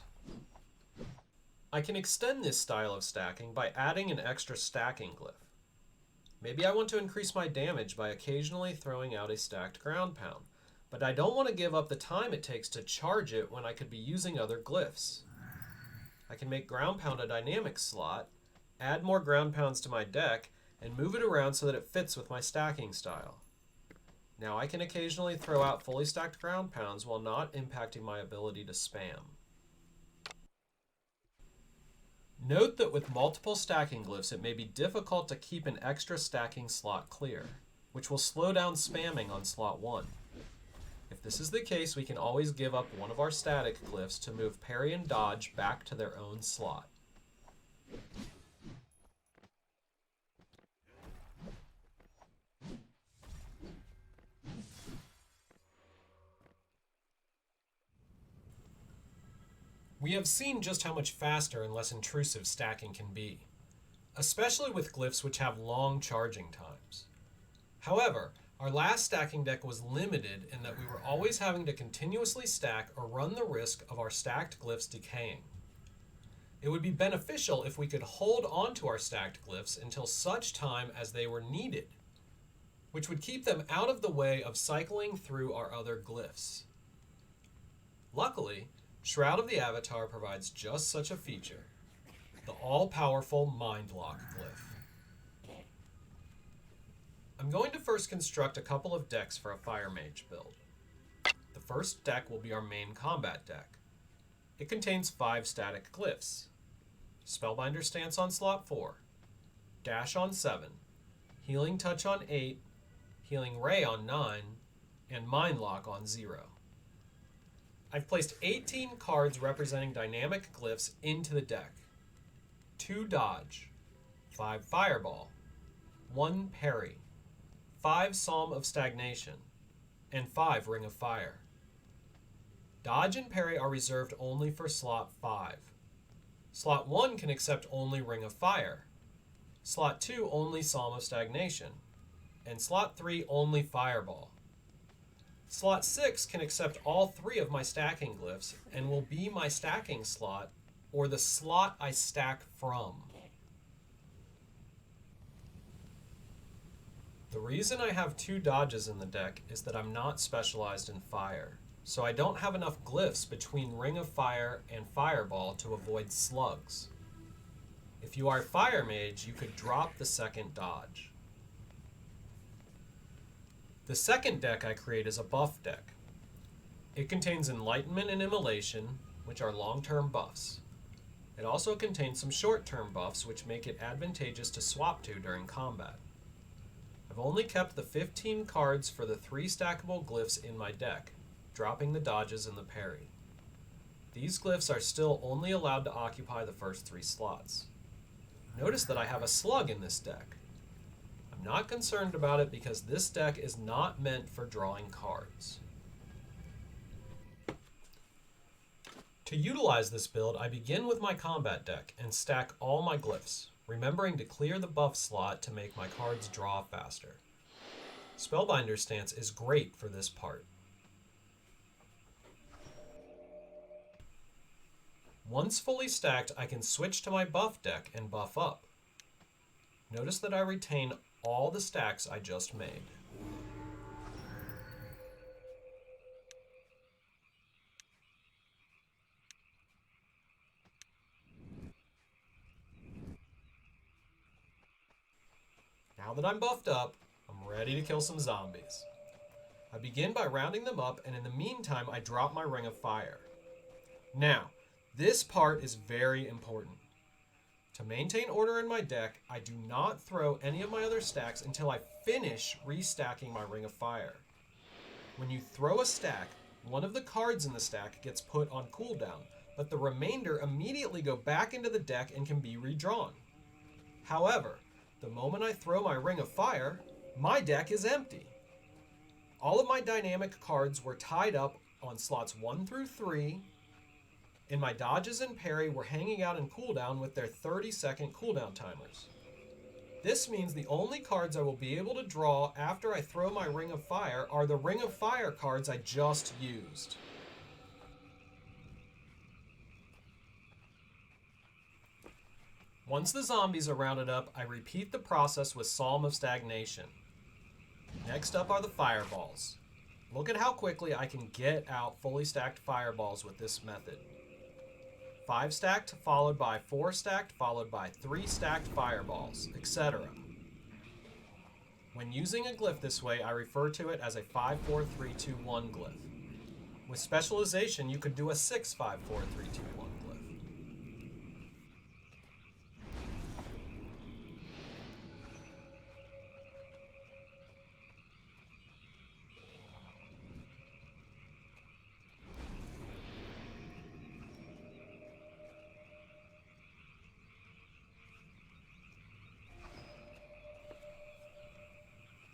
I can extend this style of stacking by adding an extra stacking glyph. Maybe I want to increase my damage by occasionally throwing out a stacked ground pound, but I don't want to give up the time it takes to charge it when I could be using other glyphs. I can make ground pound a dynamic slot, add more ground pounds to my deck, and move it around so that it fits with my stacking style. Now I can occasionally throw out fully stacked ground pounds while not impacting my ability to spam. Note that with multiple stacking glyphs, it may be difficult to keep an extra stacking slot clear, which will slow down spamming on slot 1. If this is the case, we can always give up one of our static glyphs to move Parry and Dodge back to their own slot. We have seen just how much faster and less intrusive stacking can be, especially with glyphs which have long charging times. However, our last stacking deck was limited in that we were always having to continuously stack or run the risk of our stacked glyphs decaying. It would be beneficial if we could hold onto our stacked glyphs until such time as they were needed, which would keep them out of the way of cycling through our other glyphs. Luckily, Shroud of the Avatar provides just such a feature, the all-powerful Mind Lock Glyph. I'm going to first construct a couple of decks for a Fire Mage build. The first deck will be our main combat deck. It contains 5 static glyphs: Spellbinder Stance on slot 4, Dash on 7, Healing Touch on 8, Healing Ray on 9, and Mind Lock on 0. I've placed 18 cards representing dynamic glyphs into the deck. 2 Dodge, 5 Fireball, 1 Parry, 5 Psalm of Stagnation, and 5 Ring of Fire. Dodge and Parry are reserved only for slot 5. Slot 1 can accept only Ring of Fire. Slot 2 only Psalm of Stagnation. And slot 3 only Fireball. Slot 6 can accept all 3 of my stacking glyphs and will be my stacking slot, or the slot I stack from. The reason I have 2 dodges in the deck is that I'm not specialized in fire, so I don't have enough glyphs between Ring of Fire and Fireball to avoid slugs. If you are a Fire Mage, you could drop the second dodge. The second deck I create is a buff deck. It contains Enlightenment and Immolation, which are long-term buffs. It also contains some short-term buffs, which make it advantageous to swap to during combat. I've only kept the 15 cards for the 3 stackable glyphs in my deck, dropping the dodges and the parry. These glyphs are still only allowed to occupy the first 3 slots. Notice that I have a slug in this deck. I'm not concerned about it because this deck is not meant for drawing cards. To utilize this build, I begin with my combat deck and stack all my glyphs, remembering to clear the buff slot to make my cards draw faster. Spellbinder Stance is great for this part. Once fully stacked, I can switch to my buff deck and buff up. Notice that I retain all the stacks I just made. Now that I'm buffed up, I'm ready to kill some zombies. I begin by rounding them up, and in the meantime I drop my Ring of Fire. Now, this part is very important. To maintain order in my deck, I do not throw any of my other stacks until I finish restacking my Ring of Fire. When you throw a stack, one of the cards in the stack gets put on cooldown, but the remainder immediately go back into the deck and can be redrawn. However, the moment I throw my Ring of Fire, my deck is empty. All of my dynamic cards were tied up on slots 1 through 3, and my dodges and parry were hanging out in cooldown with their 30-second cooldown timers. This means the only cards I will be able to draw after I throw my Ring of Fire are the Ring of Fire cards I just used. Once the zombies are rounded up, I repeat the process with Psalm of Stagnation. Next up are the fireballs. Look at how quickly I can get out fully stacked fireballs with this method. 5 stacked, followed by 4 stacked, followed by 3 stacked fireballs, etc. When using a glyph this way, I refer to it as a 5-4-3-2-1 glyph. With specialization, you could do a 6-5-4-3-2-1 glyph.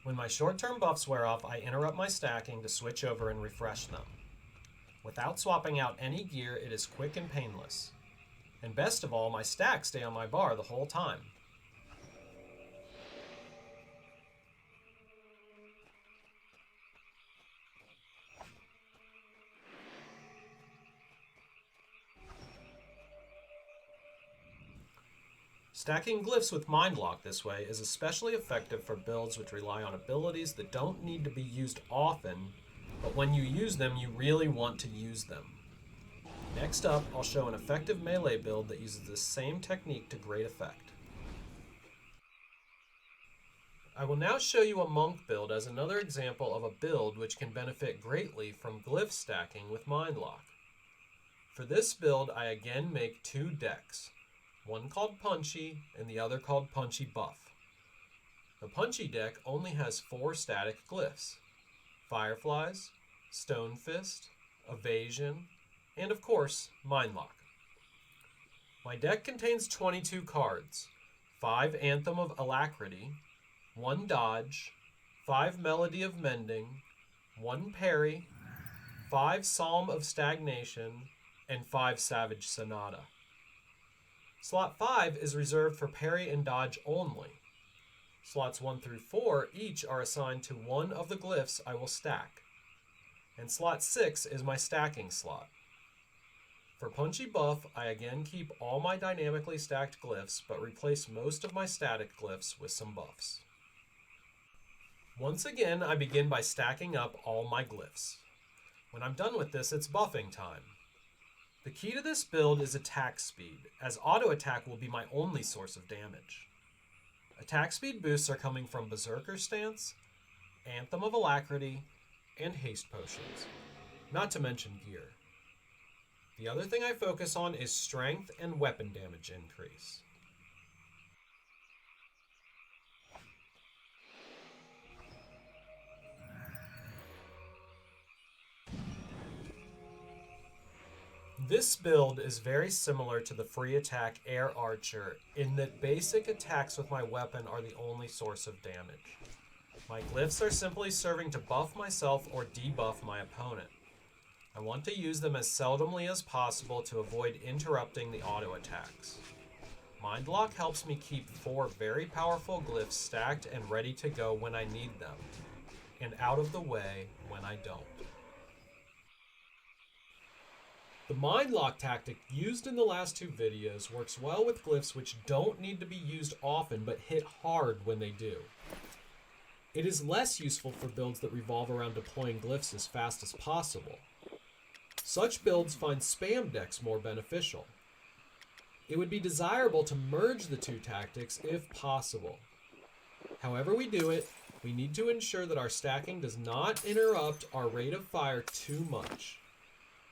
When my short-term buffs wear off, I interrupt my stacking to switch over and refresh them. Without swapping out any gear, it is quick and painless. And best of all, my stacks stay on my bar the whole time. Stacking glyphs with Mind Lock this way is especially effective for builds which rely on abilities that don't need to be used often, but when you use them, you really want to use them. Next up, I'll show an effective melee build that uses the same technique to great effect. I will now show you a monk build as another example of a build which can benefit greatly from glyph stacking with Mindlock. For this build, I again make two decks, one called Punchy and the other called Punchy Buff. The Punchy deck only has 4 static glyphs: Fireflies, Stone Fist, Evasion, and of course, Mindlock. My deck contains 22 cards, 5 Anthem of Alacrity, 1 Dodge, 5 Melody of Mending, 1 Parry, 5 Psalm of Stagnation, and 5 Savage Sonata. Slot 5 is reserved for parry and dodge only. Slots 1 through 4 each are assigned to one of the glyphs I will stack. And slot 6 is my stacking slot. For Punchy Buff, I again keep all my dynamically stacked glyphs, but replace most of my static glyphs with some buffs. Once again, I begin by stacking up all my glyphs. When I'm done with this, it's buffing time. The key to this build is attack speed, as auto attack will be my only source of damage. Attack speed boosts are coming from Berserker Stance, Anthem of Alacrity, and Haste Potions, not to mention gear. The other thing I focus on is strength and weapon damage increase. This build is very similar to the free attack Air Archer in that basic attacks with my weapon are the only source of damage. My glyphs are simply serving to buff myself or debuff my opponent. I want to use them as seldomly as possible to avoid interrupting the auto attacks. Mindlock helps me keep 4 very powerful glyphs stacked and ready to go when I need them, and out of the way when I don't. The Mindlock tactic used in the last 2 videos works well with glyphs which don't need to be used often but hit hard when they do. It is less useful for builds that revolve around deploying glyphs as fast as possible. Such builds find spam decks more beneficial. It would be desirable to merge the 2 tactics if possible. However we do it, we need to ensure that our stacking does not interrupt our rate of fire too much.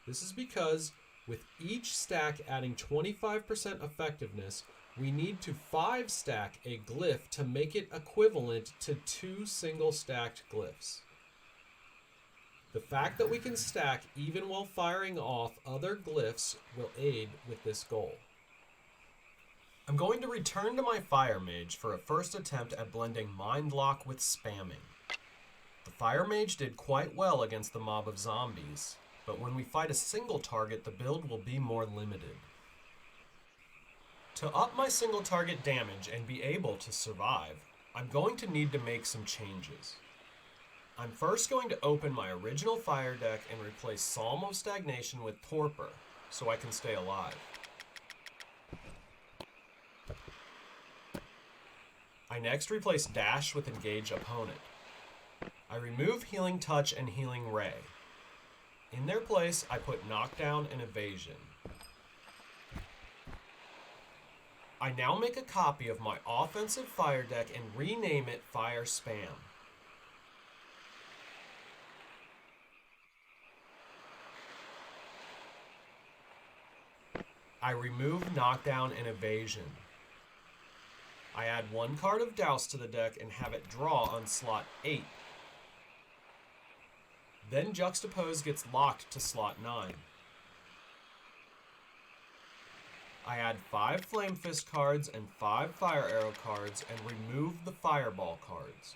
This is because, with each stack adding 25% effectiveness, we need to 5 stack a glyph to make it equivalent to 2 single stacked glyphs. The fact that we can stack even while firing off other glyphs will aid with this goal. I'm going to return to my Fire Mage for a first attempt at blending Mindlock with spamming. The Fire Mage did quite well against the mob of zombies, but when we fight a single target, the build will be more limited. To up my single target damage and be able to survive, I'm going to need to make some changes. I'm first going to open my original fire deck and replace Psalm of Stagnation with Torpor, so I can stay alive. I next replace Dash with Engage Opponent. I remove Healing Touch and Healing Ray. In their place, I put Knockdown and Evasion. I now make a copy of my offensive fire deck and rename it Fire Spam. I remove Knockdown and Evasion. I add 1 card of Douse to the deck and have it draw on slot 8. Then Juxtapose gets locked to slot 9. I add 5 Flame Fist cards and 5 Fire Arrow cards and remove the Fireball cards.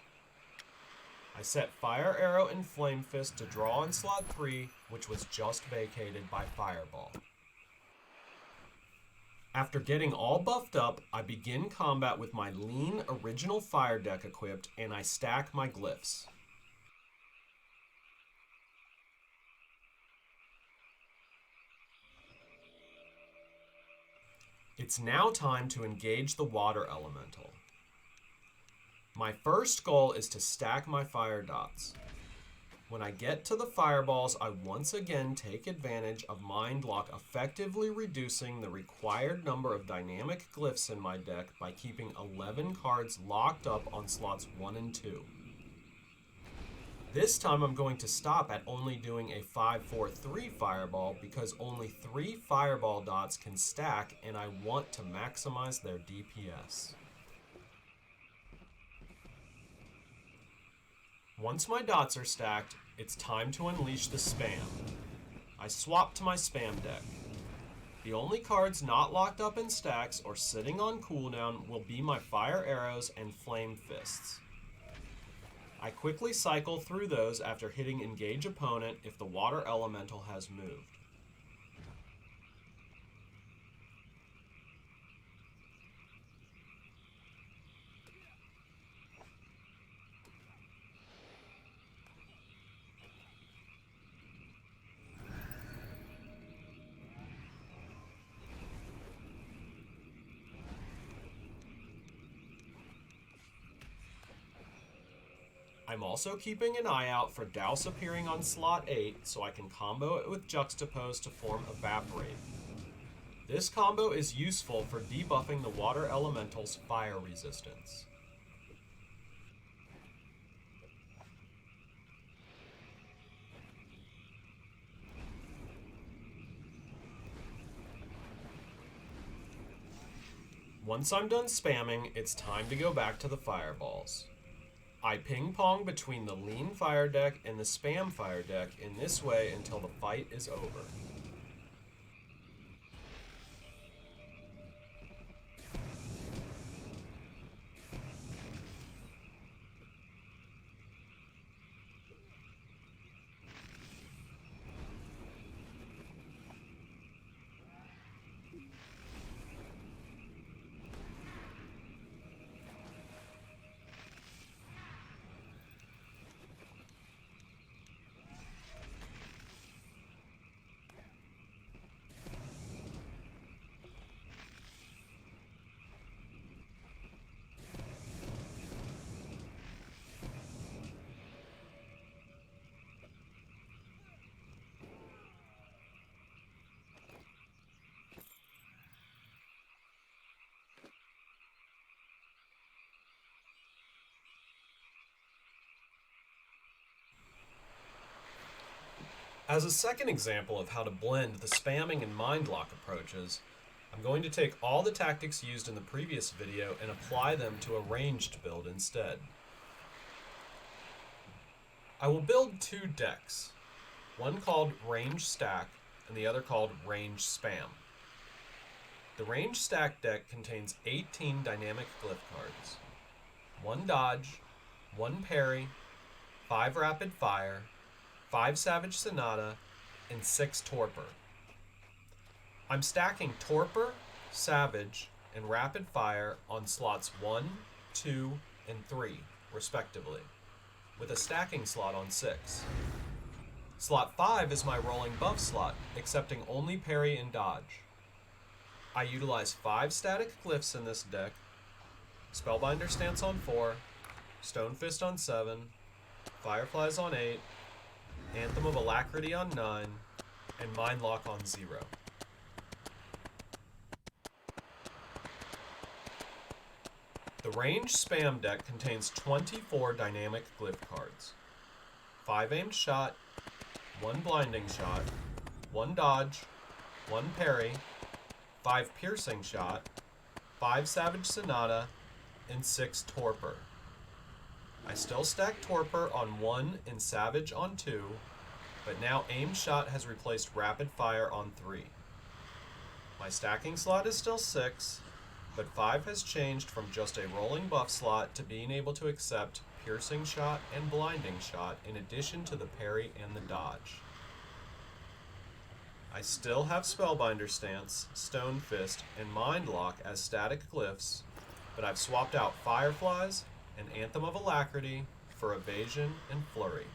I set Fire Arrow and Flame Fist to draw on slot 3, which was just vacated by Fireball. After getting all buffed up, I begin combat with my lean original fire deck equipped and I stack my glyphs. It's now time to engage the water elemental. My first goal is to stack my fire dots. When I get to the fireballs, I once again take advantage of Mind Lock, effectively reducing the required number of dynamic glyphs in my deck by keeping 11 cards locked up on slots 1 and 2. This time I'm going to stop at only doing a 5-4-3 fireball because only 3 fireball dots can stack and I want to maximize their DPS. Once my dots are stacked, it's time to unleash the spam. I swap to my spam deck. The only cards not locked up in stacks or sitting on cooldown will be my fire arrows and flame fists. I quickly cycle through those after hitting engage opponent if the water elemental has moved. I'm also keeping an eye out for Douse appearing on slot 8 so I can combo it with Juxtapose to form Evaporate. This combo is useful for debuffing the water elemental's fire resistance. Once I'm done spamming, it's time to go back to the fireballs. I ping-pong between the lean fire deck and the spam fire deck in this way until the fight is over. As a second example of how to blend the spamming and mind lock approaches, I'm going to take all the tactics used in the previous video and apply them to a ranged build instead. I will build 2 decks, one called Range Stack and the other called Range Spam. The Range Stack deck contains 18 dynamic glyph cards, 1 dodge, 1 parry, 5 rapid fire, 5 Savage Sonata, and 6 Torpor. I'm stacking Torpor, Savage, and Rapid Fire on slots 1, 2, and 3, respectively, with a stacking slot on 6. Slot 5 is my rolling buff slot, accepting only parry and dodge. I utilize 5 static glyphs in this deck, Spellbinder Stance on 4, Stonefist on 7, Fireflies on 8, Anthem of Alacrity on 9, and Mind Lock on 0. The Range Spam deck contains 24 dynamic glyph cards, 5 aimed shot, 1 blinding shot, 1 dodge, 1 parry, 5 piercing shot, 5 Savage Sonata, and 6 Torpor. I still stack Torpor on 1 and Savage on 2, but now Aimed Shot has replaced Rapid Fire on 3. My stacking slot is still 6, but 5 has changed from just a rolling buff slot to being able to accept Piercing Shot and Blinding Shot in addition to the parry and the dodge. I still have Spellbinder Stance, Stone Fist, and Mind Lock as static glyphs, but I've swapped out Fireflies and Anthem of Alacrity for Evasion and Flurry.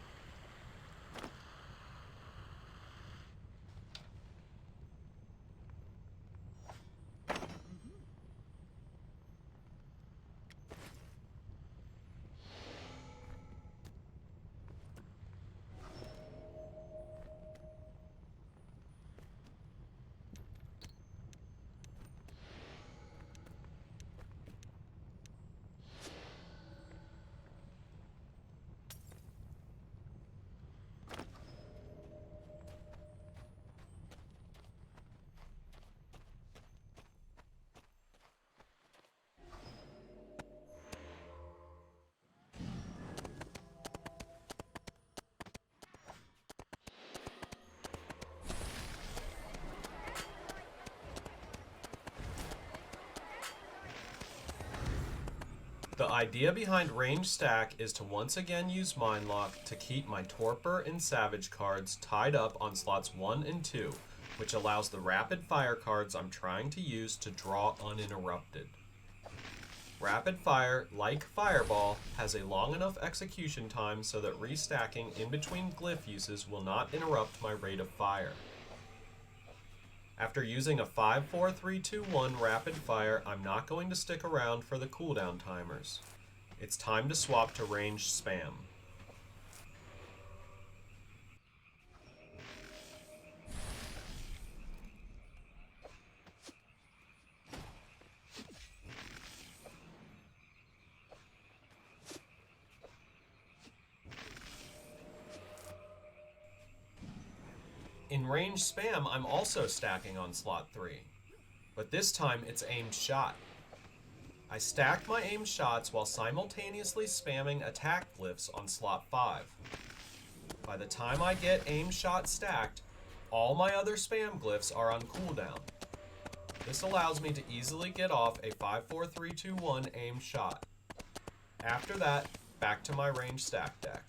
The idea behind range stack is to once again use Mind Lock to keep my Torpor and Savage cards tied up on slots 1 and 2, which allows the rapid fire cards I'm trying to use to draw uninterrupted. Rapid Fire, like Fireball, has a long enough execution time so that restacking in between glyph uses will not interrupt my rate of fire. After using a 5-4-3-2-1 Rapid Fire, I'm not going to stick around for the cooldown timers. It's time to swap to ranged spam. In range spam, I'm also stacking on slot 3, but this time it's aimed shot. I stacked my aimed shots while simultaneously spamming attack glyphs on slot 5. By the time I get aimed shot stacked, all my other spam glyphs are on cooldown. This allows me to easily get off a 5-4-3-2-1 aimed shot. After that, back to my range stack deck.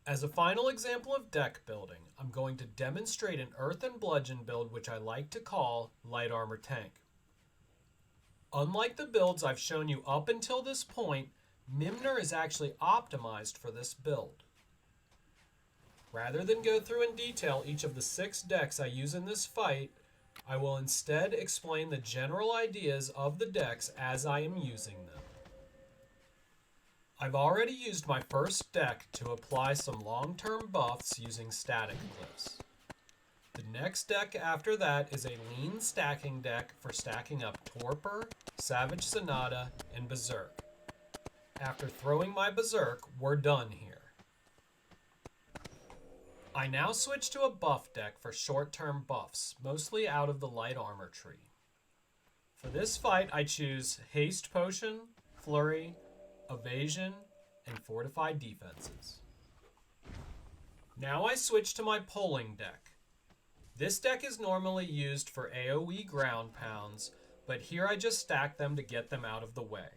As a final example of deck building, I'm going to demonstrate an Earthen Bludgeon build which I like to call Light Armor Tank. Unlike the builds I've shown you up until this point, Mimner is actually optimized for this build. Rather than go through in detail each of the 6 decks I use in this fight, I will instead explain the general ideas of the decks as I am using them. I've already used my first deck to apply some long-term buffs using static glyphs. The next deck after that is a lean stacking deck for stacking up Torpor, Savage Sonata, and Berserk. After throwing my Berserk, we're done here. I now switch to a buff deck for short-term buffs, mostly out of the light armor tree. For this fight, I choose Haste Potion, Flurry, Evasion, and Fortified Defenses. Now I switch to my Pulling deck. This deck is normally used for AoE ground pounds, but here I just stack them to get them out of the way.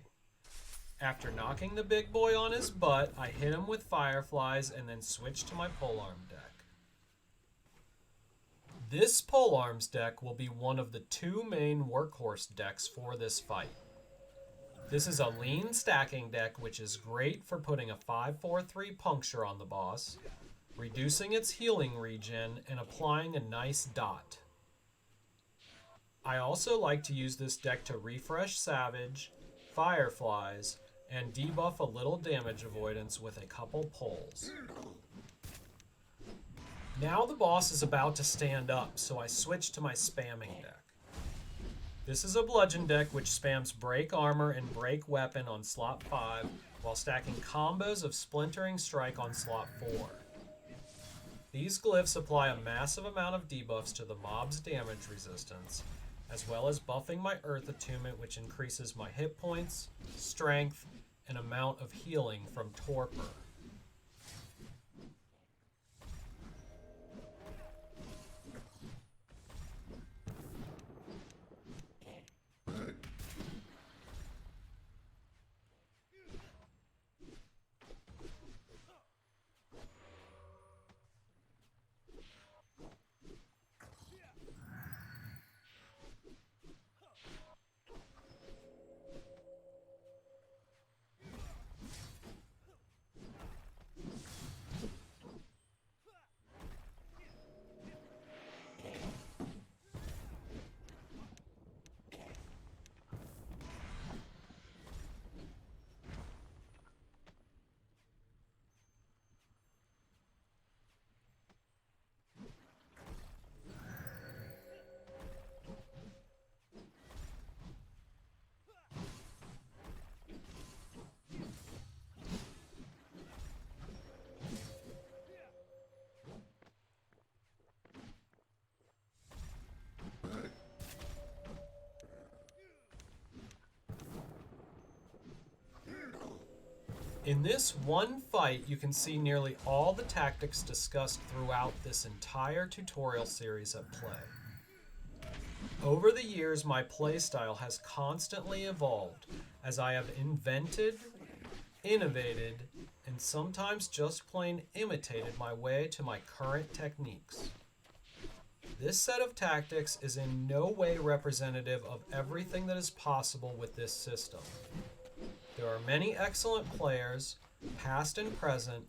After knocking the big boy on his butt, I hit him with Fireflies and then switch to my Polearm deck. This Polearms deck will be one of the 2 main workhorse decks for this fight. This is a lean stacking deck which is great for putting a 5-4-3 puncture on the boss, reducing its healing regen, and applying a nice dot. I also like to use this deck to refresh Savage, Fireflies, and debuff a little damage avoidance with a couple pulls. Now the boss is about to stand up, so I switch to my spamming deck. This is a Bludgeon deck which spams Break Armor and Break Weapon on slot 5 while stacking combos of Splintering Strike on slot 4. These glyphs apply a massive amount of debuffs to the mob's damage resistance, as well as buffing my Earth Attunement which increases my hit points, strength, and amount of healing from Torpor. In this one fight, you can see nearly all the tactics discussed throughout this entire tutorial series at play. Over the years, my playstyle has constantly evolved as I have invented, innovated, and sometimes just plain imitated my way to my current techniques. This set of tactics is in no way representative of everything that is possible with this system. There are many excellent players, past and present,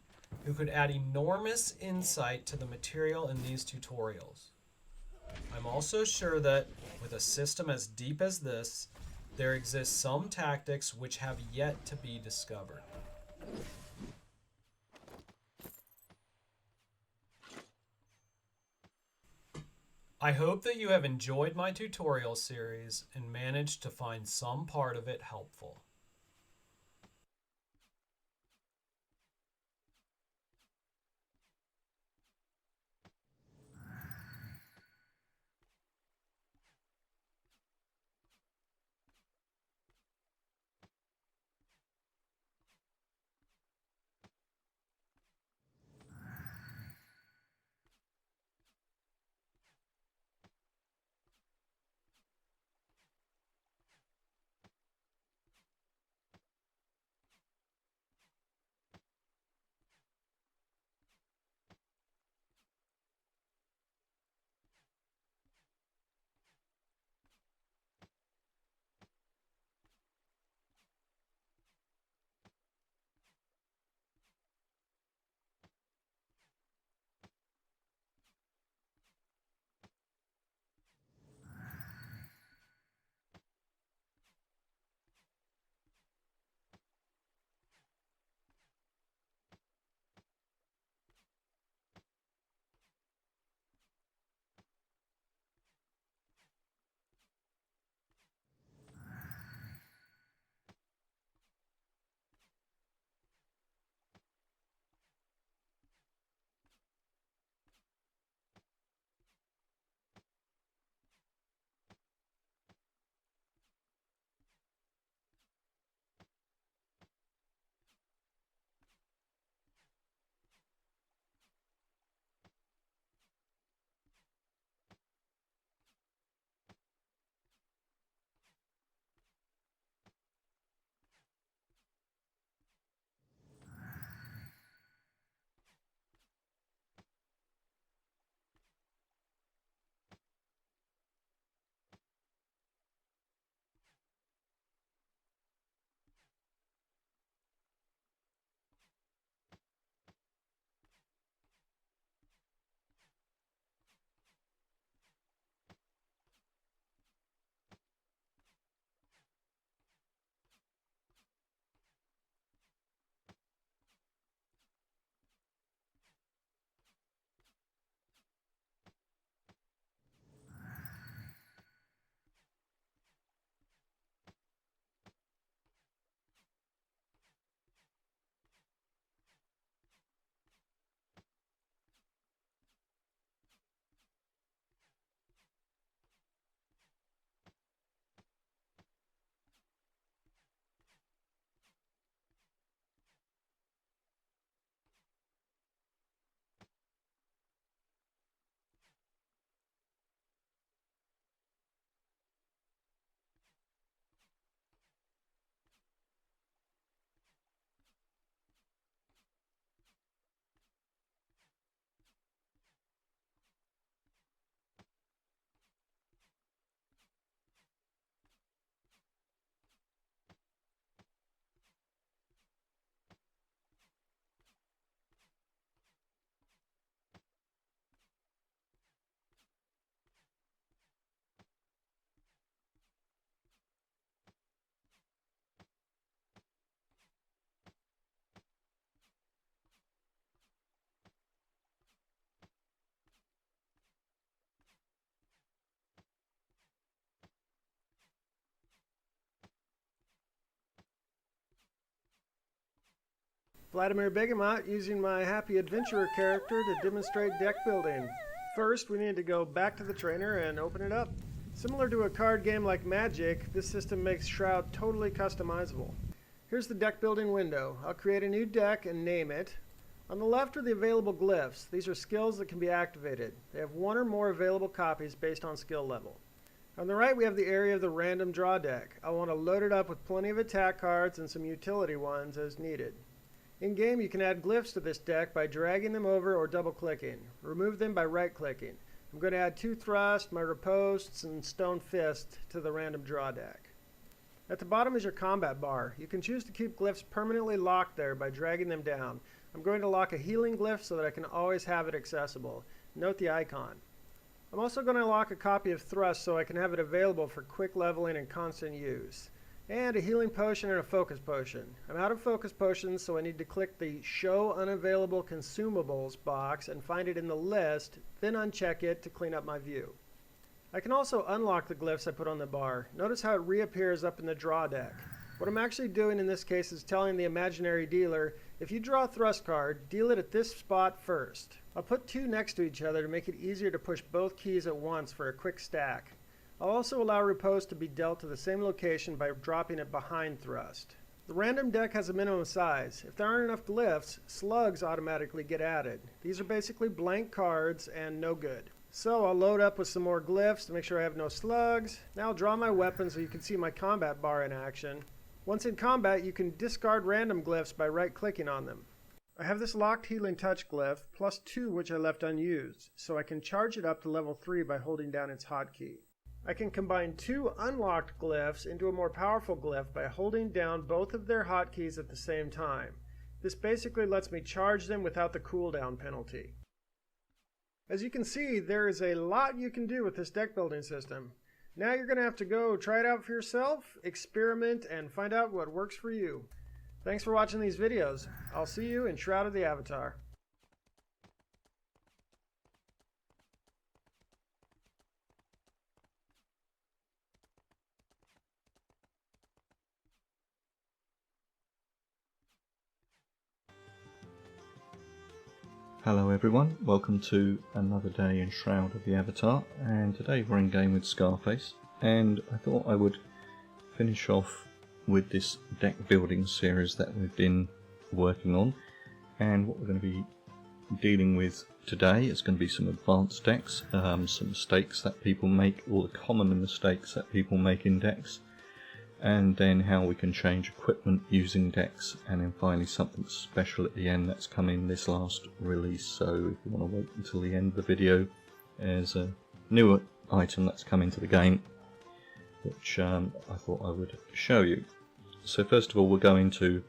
who could add enormous insight to the material in these tutorials. I'm also sure that, with a system as deep as this, there exists some tactics which have yet to be discovered. I hope that you have enjoyed my tutorial series and managed to find some part of it helpful. Vladimir Begamot using my Happy Adventurer character to demonstrate deck building. First, we need to go back to the trainer and open it up. Similar to a card game like Magic, this system makes Shroud totally customizable. Here's the deck building window. I'll create a new deck and name it. On the left are the available glyphs. These are skills that can be activated. They have one or more available copies based on skill level. On the right we have the area of the random draw deck. I want to load it up with plenty of attack cards and some utility ones as needed. In game you can add glyphs to this deck by dragging them over or double clicking. Remove them by right clicking. I'm going to add 2 thrust, my riposts, and stone fist to the random draw deck. At the bottom is your combat bar. You can choose to keep glyphs permanently locked there by dragging them down. I'm going to lock a healing glyph so that I can always have it accessible. Note the icon. I'm also going to lock a copy of thrust so I can have it available for quick leveling and constant use. And a healing potion and a focus potion. I'm out of focus potions, so I need to click the Show Unavailable Consumables box and find it in the list, then uncheck it to clean up my view. I can also unlock the glyphs I put on the bar. Notice how it reappears up in the draw deck. What I'm actually doing in this case is telling the imaginary dealer, if you draw a thrust card, deal it at this spot first. I'll put 2 next to each other to make it easier to push both keys at once for a quick stack. I'll also allow riposte to be dealt to the same location by dropping it behind thrust. The random deck has a minimum size. If there aren't enough glyphs, slugs automatically get added. These are basically blank cards and no good. So I'll load up with some more glyphs to make sure I have no slugs. Now I'll draw my weapon so you can see my combat bar in action. Once in combat, you can discard random glyphs by right-clicking on them. I have this locked healing touch glyph, plus 2 which I left unused, so I can charge it up to level 3 by holding down its hotkey. I can combine 2 unlocked glyphs into a more powerful glyph by holding down both of their hotkeys at the same time. This basically lets me charge them without the cooldown penalty. As you can see, there is a lot you can do with this deck building system. Now you're going to have to go try it out for yourself, experiment, and find out what works for you. Thanks for watching these videos. I'll see you in Shroud of the Avatar. Hello everyone, welcome to another day in Shroud of the Avatar, and today we're in game with Scarface, and I thought I would finish off with this deck building series that we've been working on. And what we're going to be dealing with today is going to be some advanced decks, some mistakes that people make, or the common mistakes that people make in decks, and then how we can change equipment using decks, and then finally something special at the end that's come in this last release. So if you want to wait until the end of the video, there's a newer item that's come into the game which I thought I would show you. So first of all, we're going to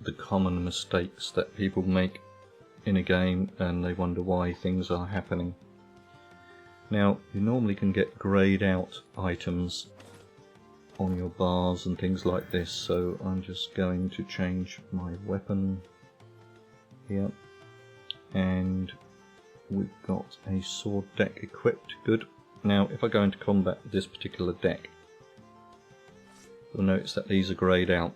the common mistakes that people make in a game and they wonder why things are happening. Now, you normally can get greyed out items on your bars and things like this, so I'm just going to change my weapon here, and we've got a sword deck equipped. Good. Now if I go into combat with this particular deck, you'll notice that these are greyed out.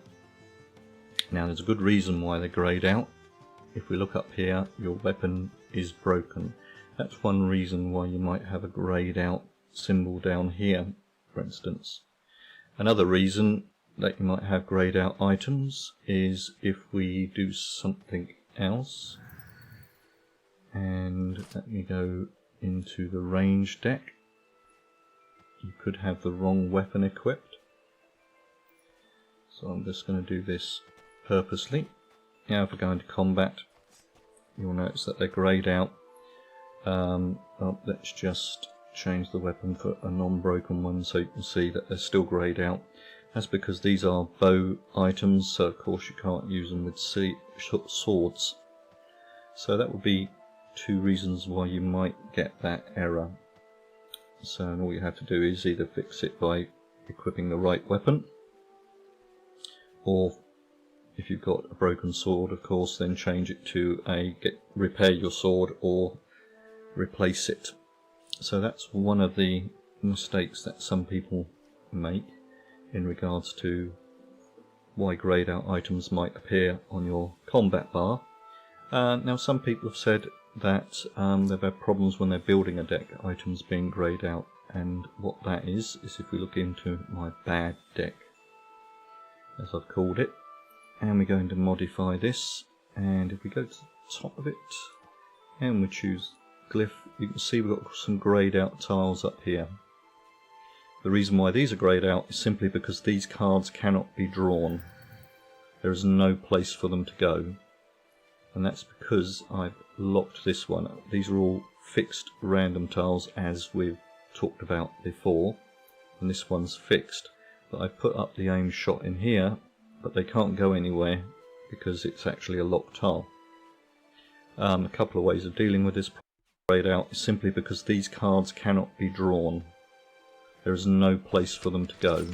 Now there's a good reason why they're greyed out. If we look up here, your weapon is broken. That's one reason why you might have a greyed out symbol down here, for instance. Another reason that you might have greyed out items is if we do something else. And let me go into the range deck. You could have the wrong weapon equipped. So I'm just going to do this purposely. Now if we go into combat, you'll notice that they're greyed out. Let's just change the weapon for a non-broken one so you can see that they're still greyed out. That's because these are bow items, so of course you can't use them with swords. So that would be 2 reasons why you might get that error. So all you have to do is either fix it by equipping the right weapon, or if you've got a broken sword, of course, then change it to repair your sword or replace it. So that's one of the mistakes that some people make in regards to why greyed out items might appear on your combat bar. Now some people have said that they've had problems when they're building a deck, items being greyed out, and what that is if we look into my bad deck. as I've called it, and we're going to modify this, and if we go to the top of it and we choose Glyph, you can see we've got some greyed out tiles up here. The reason why these are greyed out is simply because these cards cannot be drawn. There is no place for them to go, and that's because I've locked this one. These are all fixed random tiles as we've talked about before, and this one's fixed, but I put up the aim shot in here, but they can't go anywhere because it's actually a locked tile. A couple of ways of dealing with this greyed out is simply because these cards cannot be drawn. There is no place for them to go,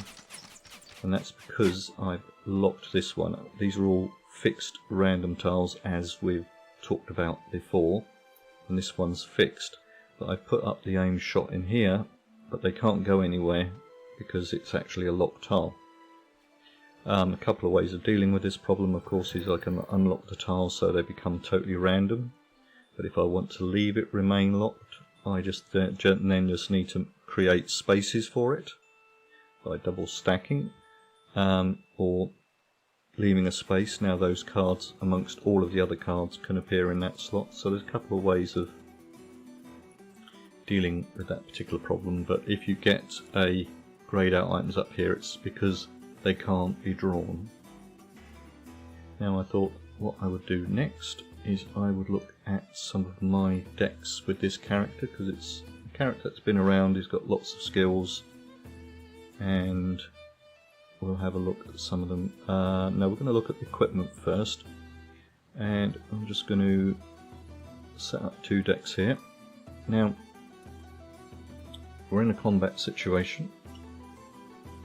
and that's because I've locked this one. These are all fixed random tiles as we've talked about before, and this one's fixed, but I put up the aim shot in here, but they can't go anywhere because it's actually a locked tile. A couple of ways of dealing with this problem, of course, is I can unlock the tiles so they become totally random, but if I want to leave it remain locked, I just then just need to create spaces for it by double stacking, or leaving a space. Now those cards amongst all of the other cards can appear in that slot, so there's a couple of ways of dealing with that particular problem, but if you get a greyed out items up here, it's because they can't be drawn. Now I thought what I would do next is I would look at some of my decks with this character, because it's a character that's been around, he's got lots of skills, and we'll have a look at some of them. No, we're going to look at the equipment first, and I'm just going to set up two decks here. Now we're in a combat situation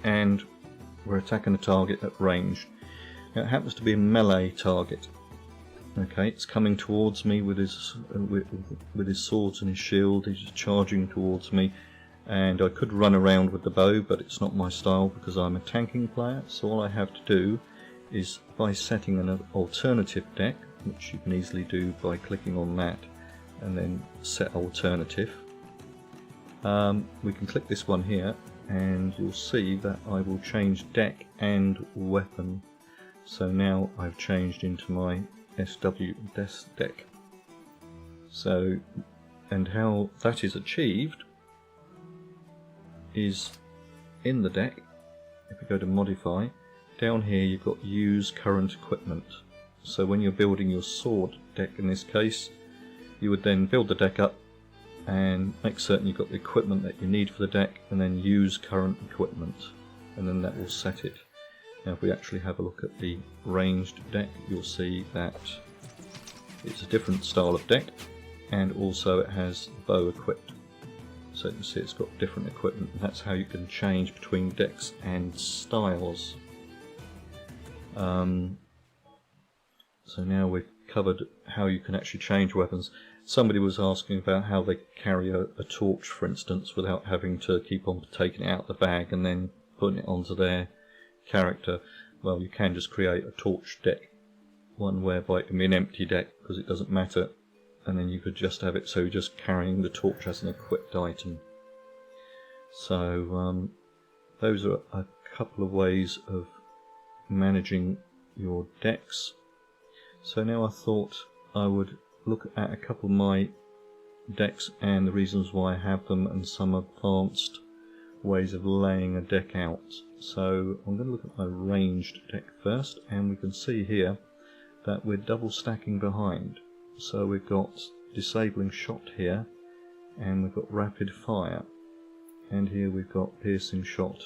and we're attacking a target at range. Now, it happens to be a melee target. Okay, it's coming towards me with his swords and his shield. He's charging towards me, and I could run around with the bow, but it's not my style because I'm a tanking player. So all I have to do is, by setting an alternative deck, which you can easily do by clicking on that and then set alternative, we can click this one here and you'll see that I will change deck and weapon. So now I've changed into my SW deck. So, and how that is achieved is in the deck. If we go to modify, down here you've got use current equipment. So when you're building your sword deck in this case, you would then build the deck up and make certain you've got the equipment that you need for the deck, and then use current equipment, and then that will set it. Now if we actually have a look at the ranged deck, you'll see that it's a different style of deck, and also it has the bow equipped. So you can see it's got different equipment, and that's how you can change between decks and styles. So now we've covered how you can actually change weapons. Somebody was asking about how they carry a torch, for instance, without having to keep on taking it out of the bag and then putting it onto their character. Well, you can just create a torch deck, one whereby it can be an empty deck because it doesn't matter, and then you could just have it so you're just carrying the torch as an equipped item. So those are a couple of ways of managing your decks. So now I thought I would look at a couple of my decks and the reasons why I have them, and some advanced ways of laying a deck out. So I'm going to look at my ranged deck first, and we can see here that we're double stacking behind. So we've got disabling shot here, and we've got rapid fire, and here we've got piercing shot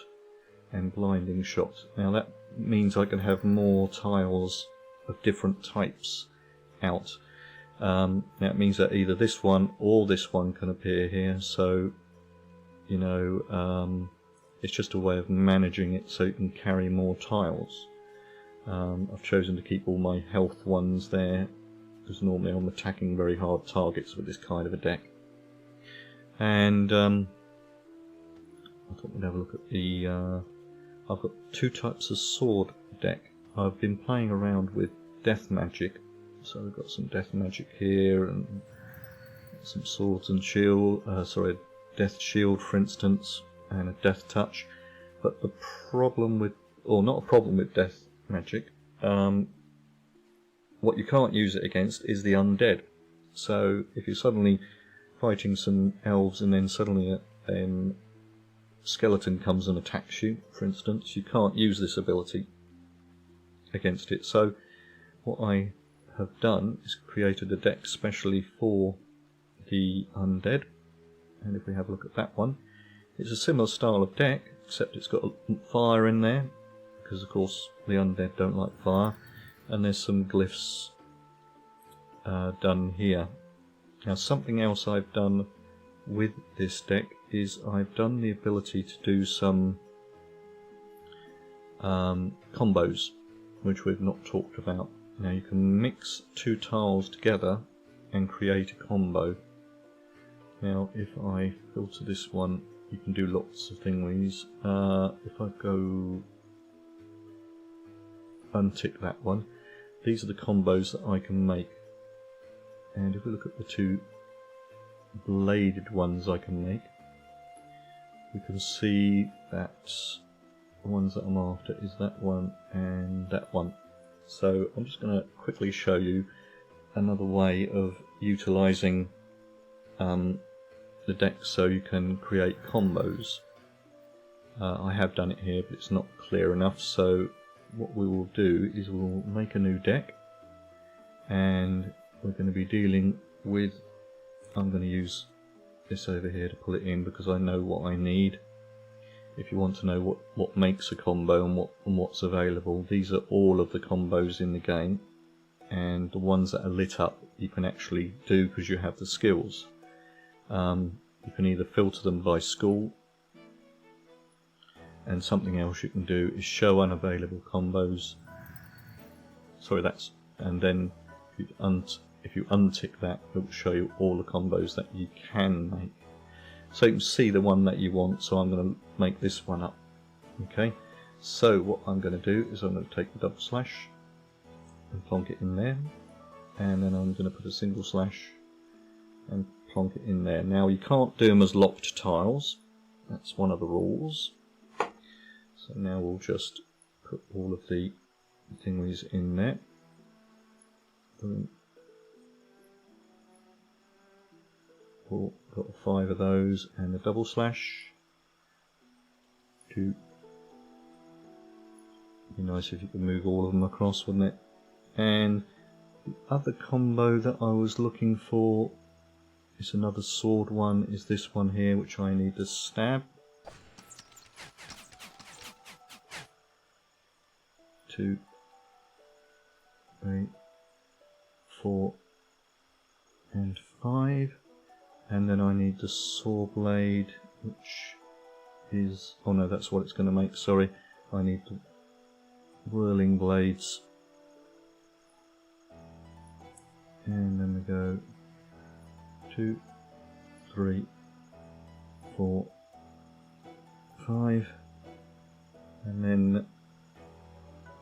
and blinding shot. Now that means I can have more tiles of different types out. Now it means that either this one or this one can appear here, so you know, it's just a way of managing it so you can carry more tiles. I've chosen to keep all my health ones there because normally I'm attacking very hard targets with this kind of a deck. And I thought we'd have a look at the I've got two types of sword deck. I've been playing around with death magic, so we've got some death magic here and some swords and shield, death shield for instance, and a death touch. But the problem with or not a problem with death magic. What you can't use it against is the undead. So if you're suddenly fighting some elves and then suddenly a skeleton comes and attacks you, for instance, you can't use this ability against it. So what I have done is created a deck specially for the undead, and if we have a look at that one, it's a similar style of deck, except it's got fire in there, because of course the undead don't like fire, and there's some glyphs done here. Now something else I've done with this deck is I've done the ability to do some combos, which we've not talked about. Now you can mix two tiles together and create a combo. Now if I filter this one, you can do lots of things. If I go untick that one, these are the combos that I can make. And if we look at the two bladed ones I can make, we can see that the ones that I'm after is that one and that one. So I'm just going to quickly show you another way of utilising the deck so you can create combos. I have done it here, but it's not clear enough, so what we will do is we'll make a new deck, and we're going to be dealing with, I'm going to use this over here to pull it in because I know what I need. If you want to know what makes a combo and what's available, these are all of the combos in the game, and the ones that are lit up you can actually do because you have the skills. You can either filter them by school, and something else you can do is show unavailable combos. Sorry, and then if you untick that, it will show you all the combos that you can make. So you can see the one that you want, so I'm going to make this one up. Okay, so what I'm going to do is I'm going to take the double slash and plonk it in there, and then I'm going to put a single slash and plonk it in there. Now you can't do them as locked tiles, that's one of the rules. So now we'll just put all of the thingies in there. Got 5 of those and a double slash. Be nice if you could move all of them across, wouldn't it? And the other combo that I was looking for is another sword one, is this one here, which I need to stab. 2, 3, 4 and 5, and then I need the saw blade, which is, oh no, that's what it's going to make, sorry, I need the whirling blades, and then we go 2, 3, 4, 5, and then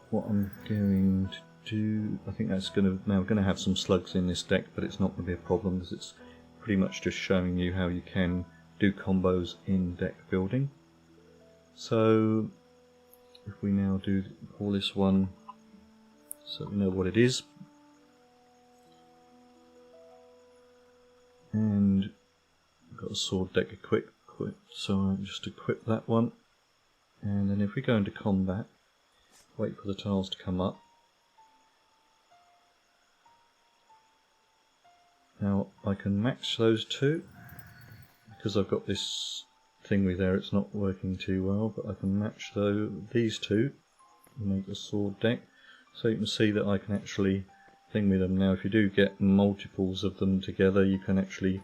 what I'm going to do, I think that's going to, now we're going to have some slugs in this deck, but it's not going to be a problem because it's pretty much just showing you how you can do combos in deck building. So if we now call this one so we know what it is, and I've got a sword deck equipped, so I'm just equip that one, and then if we go into combat, wait for the tiles to come up. Now I can match those two, because I've got this thingy there, it's not working too well, but I can match these two and make a sword deck, so you can see that I can actually thingy them. Now if you do get multiples of them together, you can actually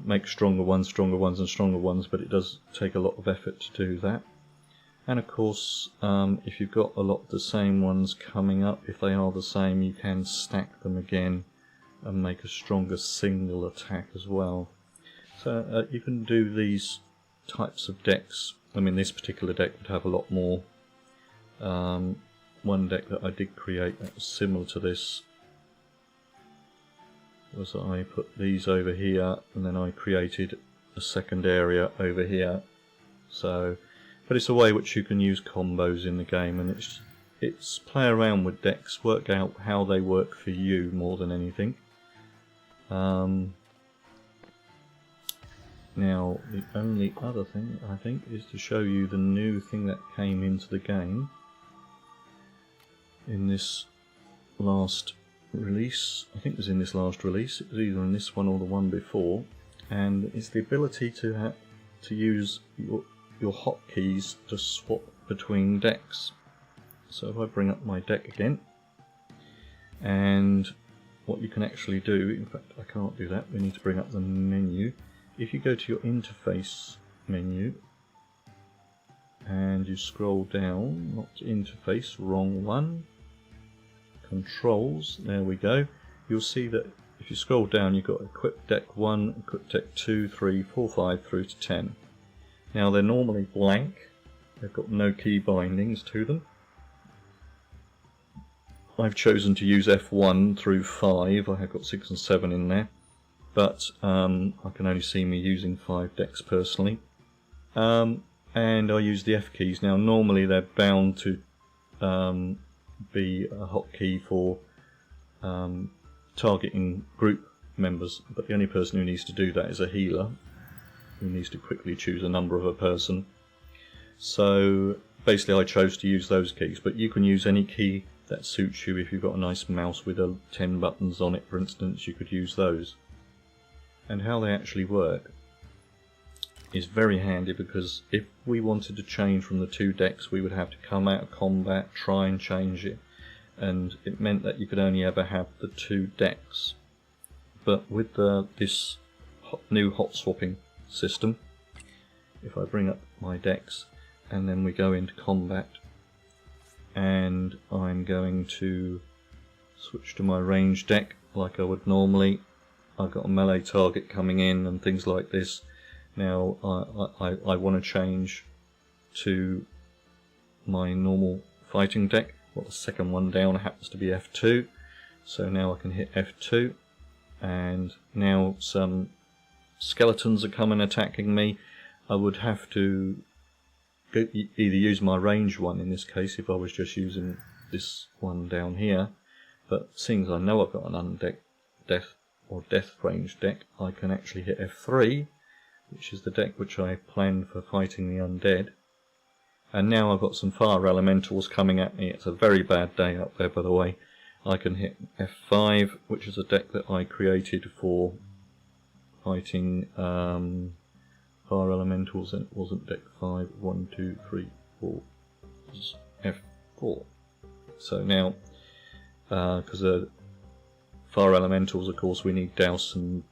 make stronger ones and stronger ones, but it does take a lot of effort to do that. And of course, if you've got a lot of the same ones coming up, if they are the same, you can stack them again and make a stronger single attack as well. So you can do these types of decks. I mean, this particular deck would have a lot more. One deck that I did create that was similar to this was that I put these over here, and then I created a second area over here. So But it's a way which you can use combos in the game, and it's play around with decks, work out how they work for you more than anything. Now, the only other thing, I think, is to show you the new thing that came into the game in this last release. I think it was in this last release. It was either in this one or the one before. And it's the ability to use your hotkeys to swap between decks. So if I bring up my deck again, and what you can actually do, in fact I can't do that, we need to bring up the menu. If you go to your interface menu and you scroll down, not to interface, wrong one, controls, there we go, you'll see that if you scroll down you've got equip deck 1, equip deck 2, 3, 4, 5 through to 10. Now they're normally blank, they've got no key bindings to them. I've chosen to use F1 through 5, I have got 6 and 7 in there, but I can only see me using 5 decks personally. And I use the F keys. Now normally they're bound to be a hotkey for targeting group members, but the only person who needs to do that is a healer, who needs to quickly choose a number of a person. So basically I chose to use those keys, but you can use any key that suits you. If you've got a nice mouse with 10 buttons on it, for instance, you could use those. And how they actually work is very handy, because if we wanted to change from the 2 decks we would have to come out of combat, try and change it, and it meant that you could only ever have the 2 decks. But with this new hot swapping system, if I bring up my decks and then we go into combat, and I'm going to switch to my range deck like I would normally. I've got a melee target coming in and things like this. Now I want to change to my normal fighting deck. Well, the second one down happens to be F2, so now I can hit F2, and now some skeletons are coming attacking me. I would have to either use my range one in this case if I was just using this one down here, but seeing as I know I've got an death range deck, I can actually hit F3, which is the deck which I planned for fighting the undead. And now I've got some fire elementals coming at me. It's a very bad day up there, by the way. I can hit F5, which is a deck that I created for fighting fire elementals, and it wasn't deck 5. 1, 2, 3, 4. It's F4. So now, because fire elementals, of course, we need douse and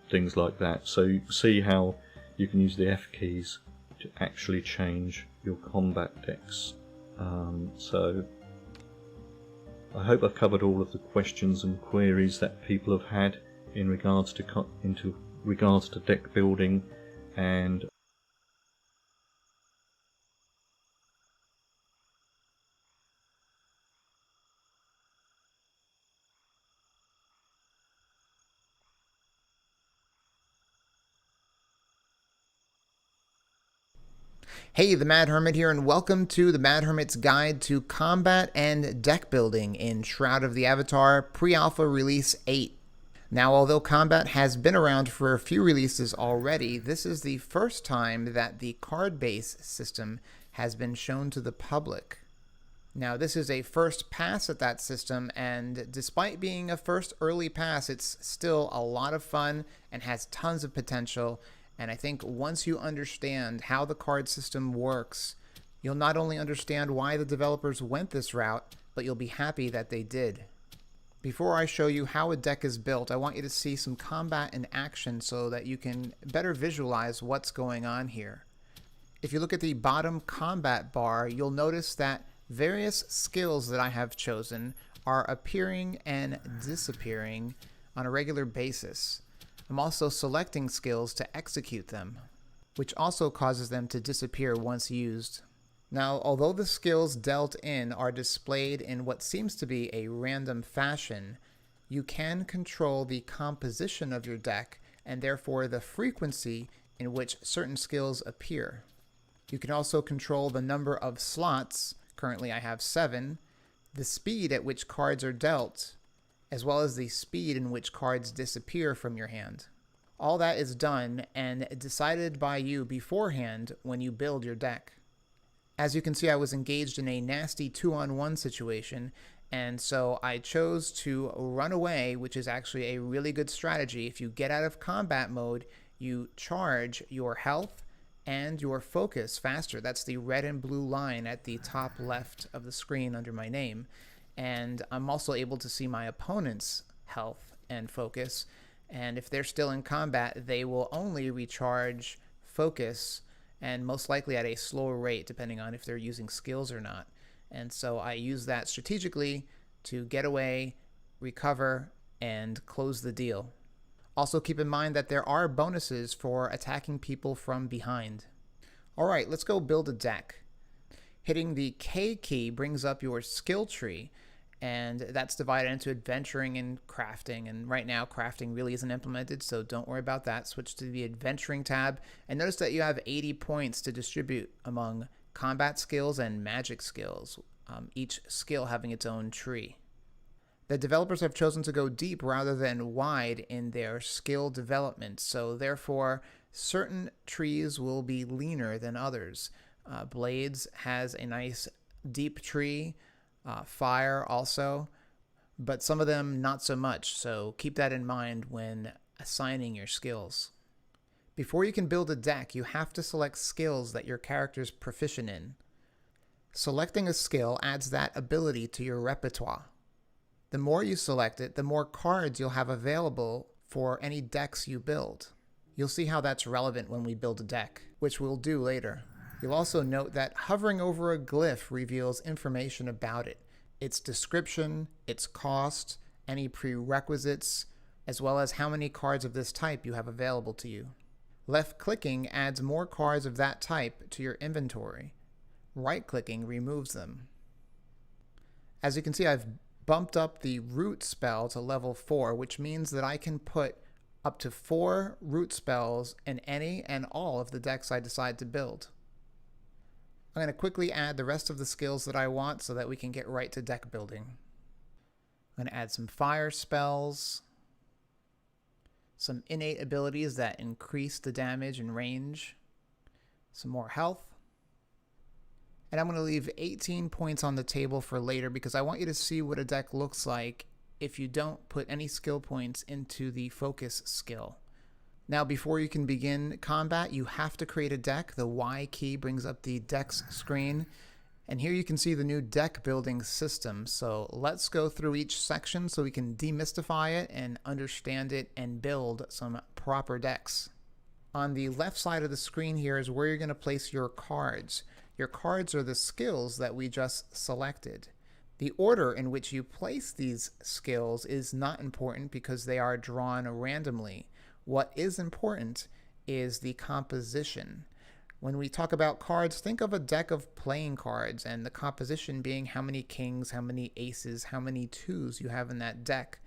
things like that. So you see how you can use the F keys to actually change your combat decks. So I hope I've covered all of the questions and queries that people have had in regards to deck building and Hey, the Mad Hermit here, and welcome to the Mad Hermit's Guide to Combat and Deck Building in Shroud of the Avatar Pre-Alpha Release 8. Now, although combat has been around for a few releases already, this is the first time that the card-based system has been shown to the public. Now, this is a first pass at that system, and despite being a first early pass, it's still a lot of fun and has tons of potential. And I think once you understand how the card system works, you'll not only understand why the developers went this route, but you'll be happy that they did. Before I show you how a deck is built, I want you to see some combat in action so that you can better visualize what's going on here. If you look at the bottom combat bar, you'll notice that various skills that I have chosen are appearing and disappearing on a regular basis. I'm also selecting skills to execute them, which also causes them to disappear once used. Now, although the skills dealt in are displayed in what seems to be a random fashion, you can control the composition of your deck and therefore the frequency in which certain skills appear. You can also control the number of slots, currently I have 7, the speed at which cards are dealt, as well as the speed in which cards disappear from your hand. All that is done and decided by you beforehand when you build your deck. As you can see, I was engaged in a nasty 2-on-1 situation, and so I chose to run away, which is actually a really good strategy. If you get out of combat mode, you charge your health and your focus faster. That's the red and blue line at the top left of the screen under my name. And I'm also able to see my opponent's health and focus. And if they're still in combat, they will only recharge focus, and most likely at a slower rate, depending on if they're using skills or not. And so I use that strategically to get away, recover, and close the deal. Also keep in mind that there are bonuses for attacking people from behind. Alright, let's go build a deck. Hitting the K key brings up your skill tree, and that's divided into adventuring and crafting. And right now, crafting really isn't implemented, so don't worry about that. Switch to the adventuring tab, and notice that you have 80 points to distribute among combat skills and magic skills, each skill having its own tree. The developers have chosen to go deep rather than wide in their skill development, so therefore certain trees will be leaner than others. Blades has a nice deep tree, fire also, but some of them not so much, so keep that in mind when assigning your skills. Before you can build a deck, you have to select skills that your character's proficient in. Selecting a skill adds that ability to your repertoire. The more you select it, the more cards you'll have available for any decks you build. You'll see how that's relevant when we build a deck, which we'll do later. You'll also note that hovering over a glyph reveals information about it, its description, its cost, any prerequisites, as well as how many cards of this type you have available to you. Left-clicking adds more cards of that type to your inventory. Right-clicking removes them. As you can see, I've bumped up the root spell to level 4, which means that I can put up to 4 root spells in any and all of the decks I decide to build. I'm going to quickly add the rest of the skills that I want so that we can get right to deck building. I'm going to add some fire spells, some innate abilities that increase the damage and range, some more health, and I'm going to leave 18 points on the table for later because I want you to see what a deck looks like if you don't put any skill points into the focus skill. Now, before you can begin combat, you have to create a deck. The Y key brings up the decks screen, and here you can see the new deck building system. So let's go through each section so we can demystify it and understand it and build some proper decks. On the left side of the screen here is where you're going to place your cards. Your cards are the skills that we just selected. The order in which you place these skills is not important because they are drawn randomly. What is important is the composition. When we talk about cards, think of a deck of playing cards and the composition being how many kings, how many aces, how many twos you have in that deck.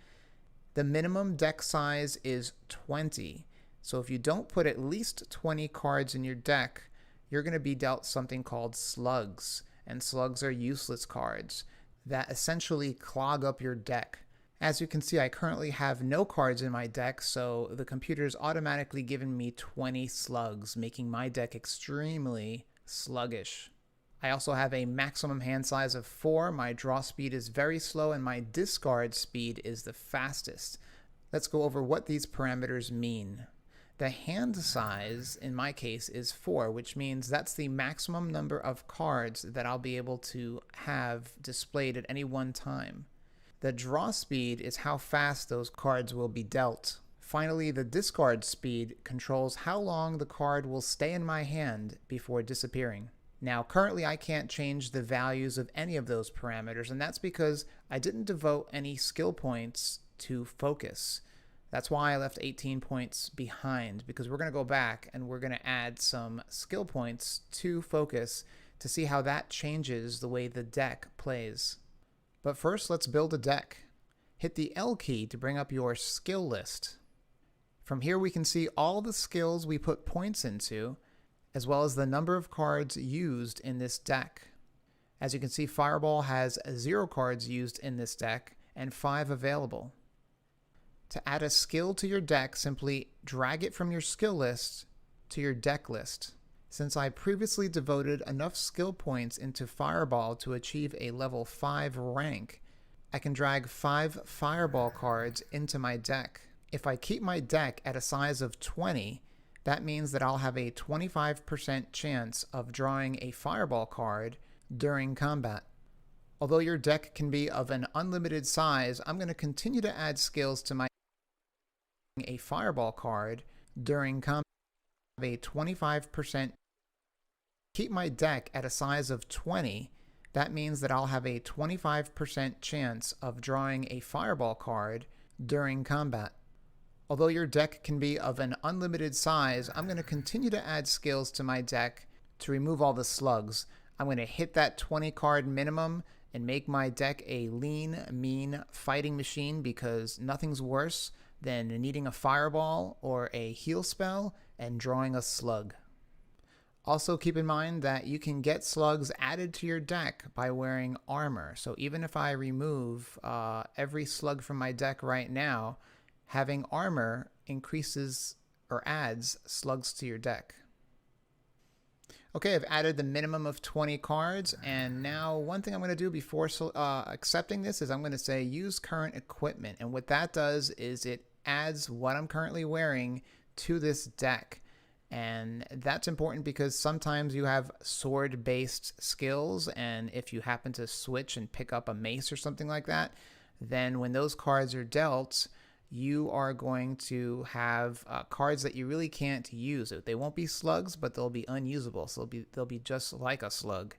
The minimum deck size is 20. So if you don't put at least 20 cards in your deck, you're going to be dealt something called slugs. And slugs are useless cards that essentially clog up your deck. As you can see, I currently have no cards in my deck, so the computer's automatically given me 20 slugs, making my deck extremely sluggish. I also have a maximum hand size of 4, my draw speed is very slow, and my discard speed is the fastest. Let's go over what these parameters mean. The hand size, in my case, is 4, which means that's the maximum number of cards that I'll be able to have displayed at any one time. The draw speed is how fast those cards will be dealt. Finally, the discard speed controls how long the card will stay in my hand before disappearing. Now, currently I can't change the values of any of those parameters, and that's because I didn't devote any skill points to focus. That's why I left 18 points behind, because we're going to go back and we're going to add some skill points to focus to see how that changes the way the deck plays. But first, let's build a deck. Hit the L key to bring up your skill list. From here we can see all the skills we put points into, as well as the number of cards used in this deck. As you can see, Fireball has 0 cards used in this deck and 5 available. To add a skill to your deck, simply drag it from your skill list to your deck list. Since I previously devoted enough skill points into Fireball to achieve a level 5 rank, I can drag 5 Fireball cards into my deck. If I keep my deck at a size of 20, that means that I'll have a 25% chance of drawing a Fireball card during combat. Although your deck can be of an unlimited size, I'm going to continue to add skills to my a Fireball card during combat. A 25%. Keep my deck at a size of 20, that means that I'll have a 25% chance of drawing a Fireball card during combat. Although your deck can be of an unlimited size, I'm going to continue to add skills to my deck to remove all the slugs. I'm going to hit that 20 card minimum and make my deck a lean, mean fighting machine, because nothing's worse than needing a Fireball or a heal spell and drawing a slug. Also keep in mind that you can get slugs added to your deck by wearing armor. So even if I remove every slug from my deck right now, having armor increases or adds slugs to your deck. Okay, I've added the minimum of 20 cards, and now one thing I'm going to do before accepting this is I'm going to say use current equipment, and what that does is it adds what I'm currently wearing to this deck. And that's important because sometimes you have sword-based skills, and if you happen to switch and pick up a mace or something like that, then when those cards are dealt, you are going to have cards that you really can't use. They won't be slugs, but they'll be unusable, so they'll be just like a slug.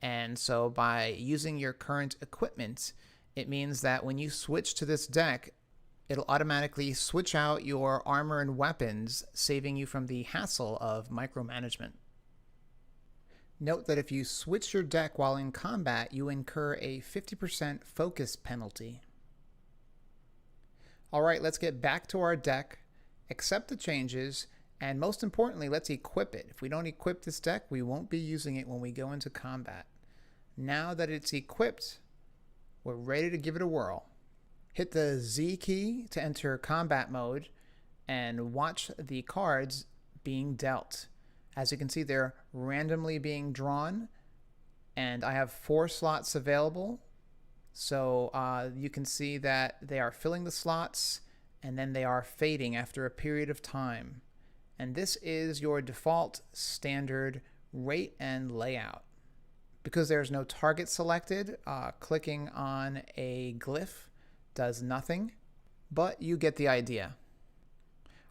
And so by using your current equipment, it means that when you switch to this deck, it'll automatically switch out your armor and weapons, saving you from the hassle of micromanagement. Note that if you switch your deck while in combat, you incur a 50% focus penalty. Alright, let's get back to our deck, accept the changes, and most importantly, let's equip it. If we don't equip this deck, we won't be using it when we go into combat. Now that it's equipped, we're ready to give it a whirl. Hit the Z key to enter combat mode and watch the cards being dealt. As you can see, they're randomly being drawn, and I have 4 slots available. So you can see that they are filling the slots and then they are fading after a period of time. And this is your default standard rate and layout. Because there's no target selected, clicking on a glyph does nothing, but you get the idea.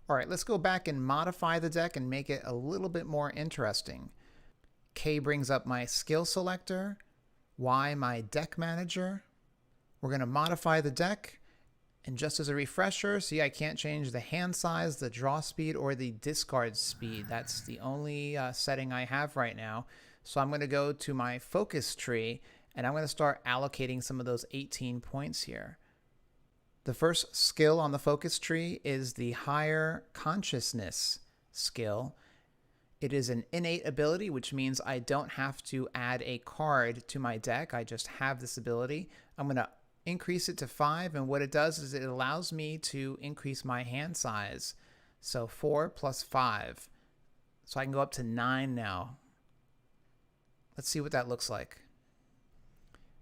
All right, let's go back and modify the deck and make it a little bit more interesting. K brings up my skill selector, Y my deck manager. We're going to modify the deck, and just as a refresher, see, I can't change the hand size, the draw speed, or the discard speed. That's the only setting I have right now. So I'm going to go to my focus tree, and I'm going to start allocating some of those 18 points here. The first skill on the focus tree is the Higher Consciousness skill. It is an innate ability, which means I don't have to add a card to my deck. I just have this ability. I'm going to increase it to 5, and what it does is it allows me to increase my hand size. So 4 plus 5. So I can go up to 9 now. Let's see what that looks like.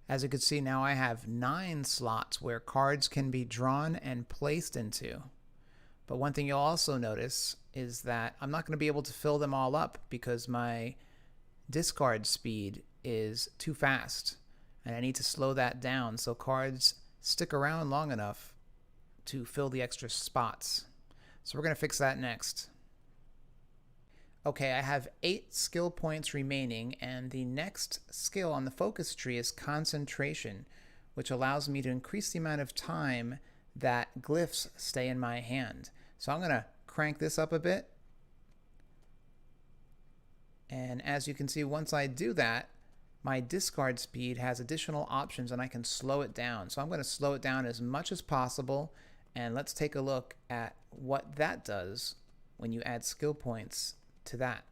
As you can see, now I have 9 slots where cards can be drawn and placed into. But one thing you'll also notice is that I'm not going to be able to fill them all up because my discard speed is too fast. And I need to slow that down so cards stick around long enough to fill the extra spots. So we're going to fix that next. Okay, I have 8 skill points remaining, and the next skill on the focus tree is Concentration, which allows me to increase the amount of time that glyphs stay in my hand. So I'm going to crank this up a bit. And as you can see, once I do that, my discard speed has additional options and I can slow it down. So I'm going to slow it down as much as possible, and let's take a look at what that does when you add skill points to that.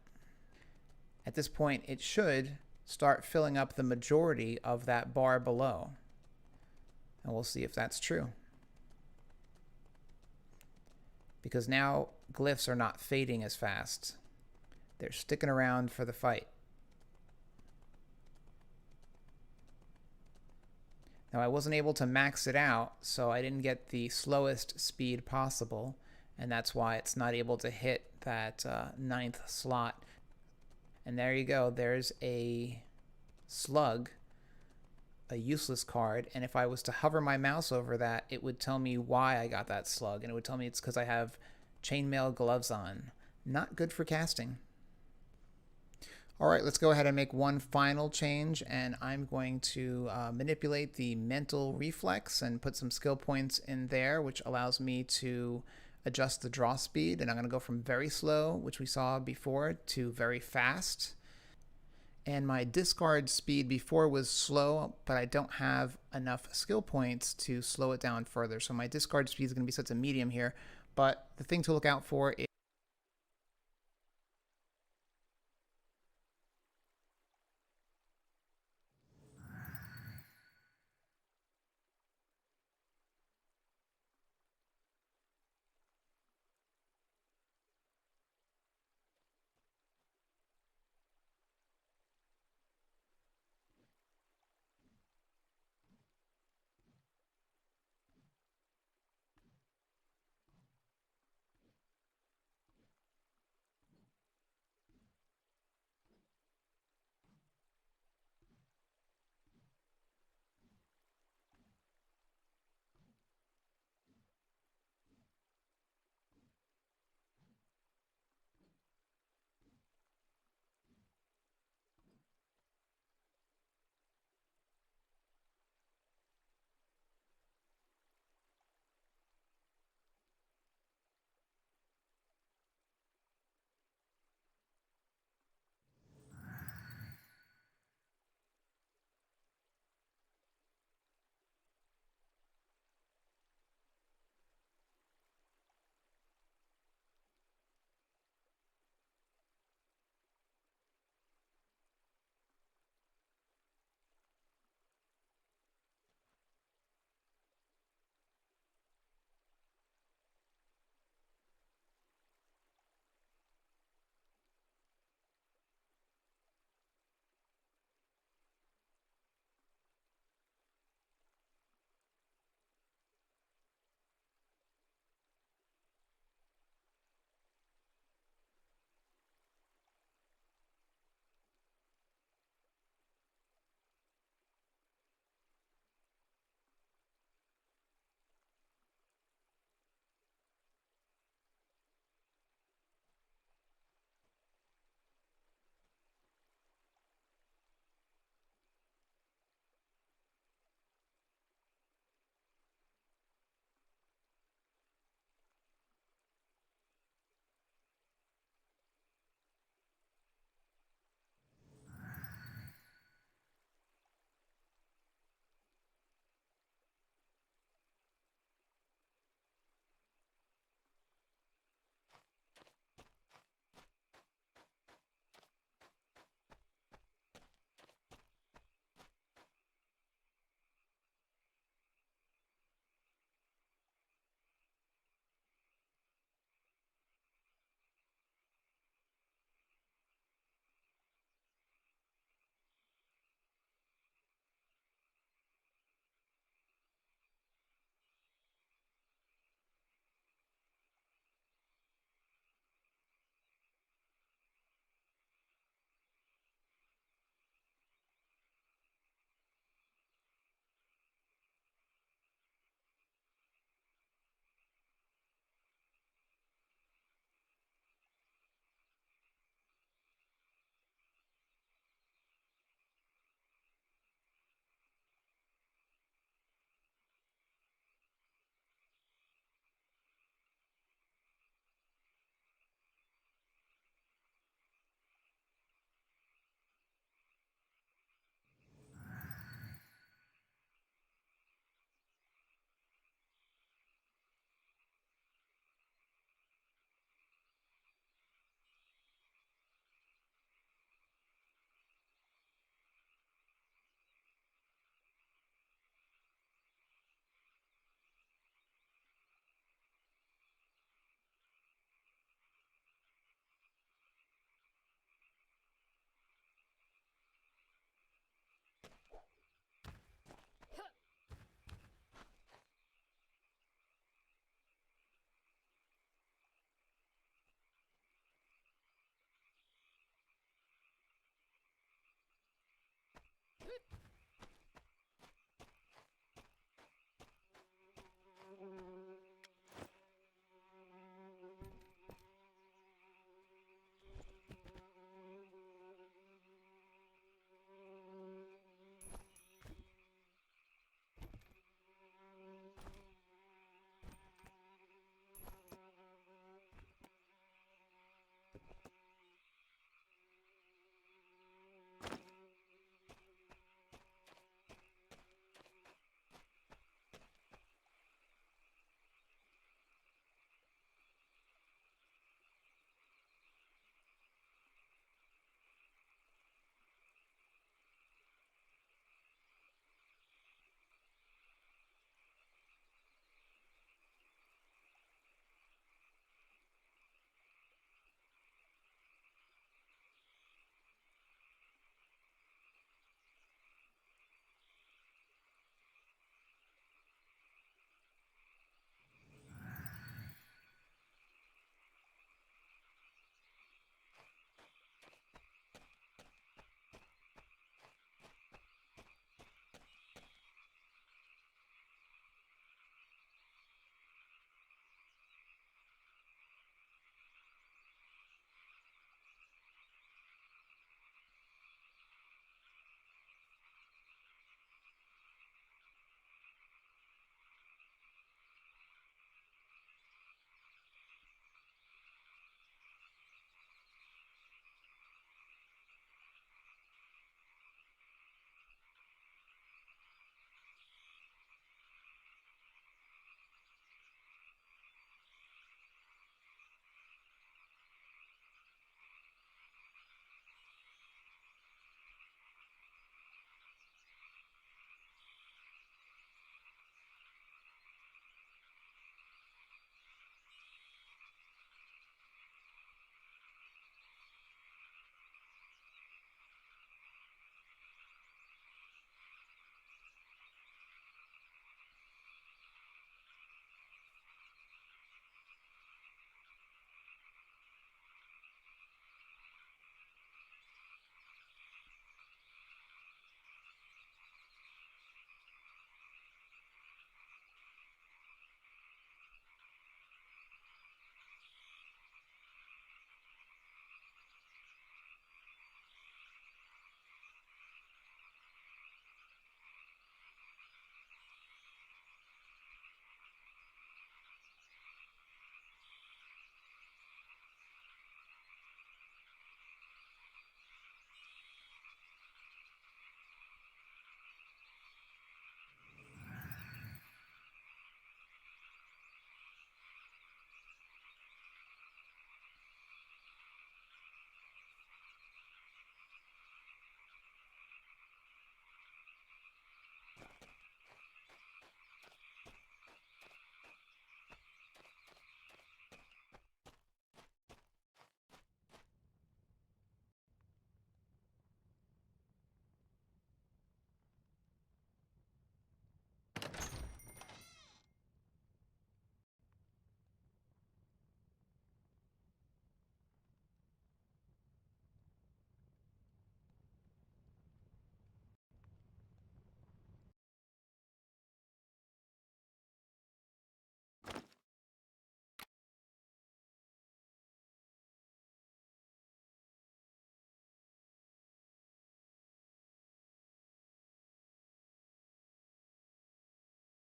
At this point, it should start filling up the majority of that bar below. And we'll see if that's true. Because now glyphs are not fading as fast. They're sticking around for the fight. Now I wasn't able to max it out, so I didn't get the slowest speed possible, and that's why it's not able to hit that 9th slot. And there you go, there's a slug, a useless card, and if I was to hover my mouse over that, it would tell me why I got that slug, and it would tell me it's because I have chainmail gloves on. Not good for casting. Alright, let's go ahead and make one final change, and I'm going to manipulate the mental reflex and put some skill points in there, which allows me to adjust the draw speed, and I'm going to go from very slow, which we saw before, to very fast. And my discard speed before was slow, but I don't have enough skill points to slow it down further, so my discard speed is going to be set to medium here. But the thing to look out for is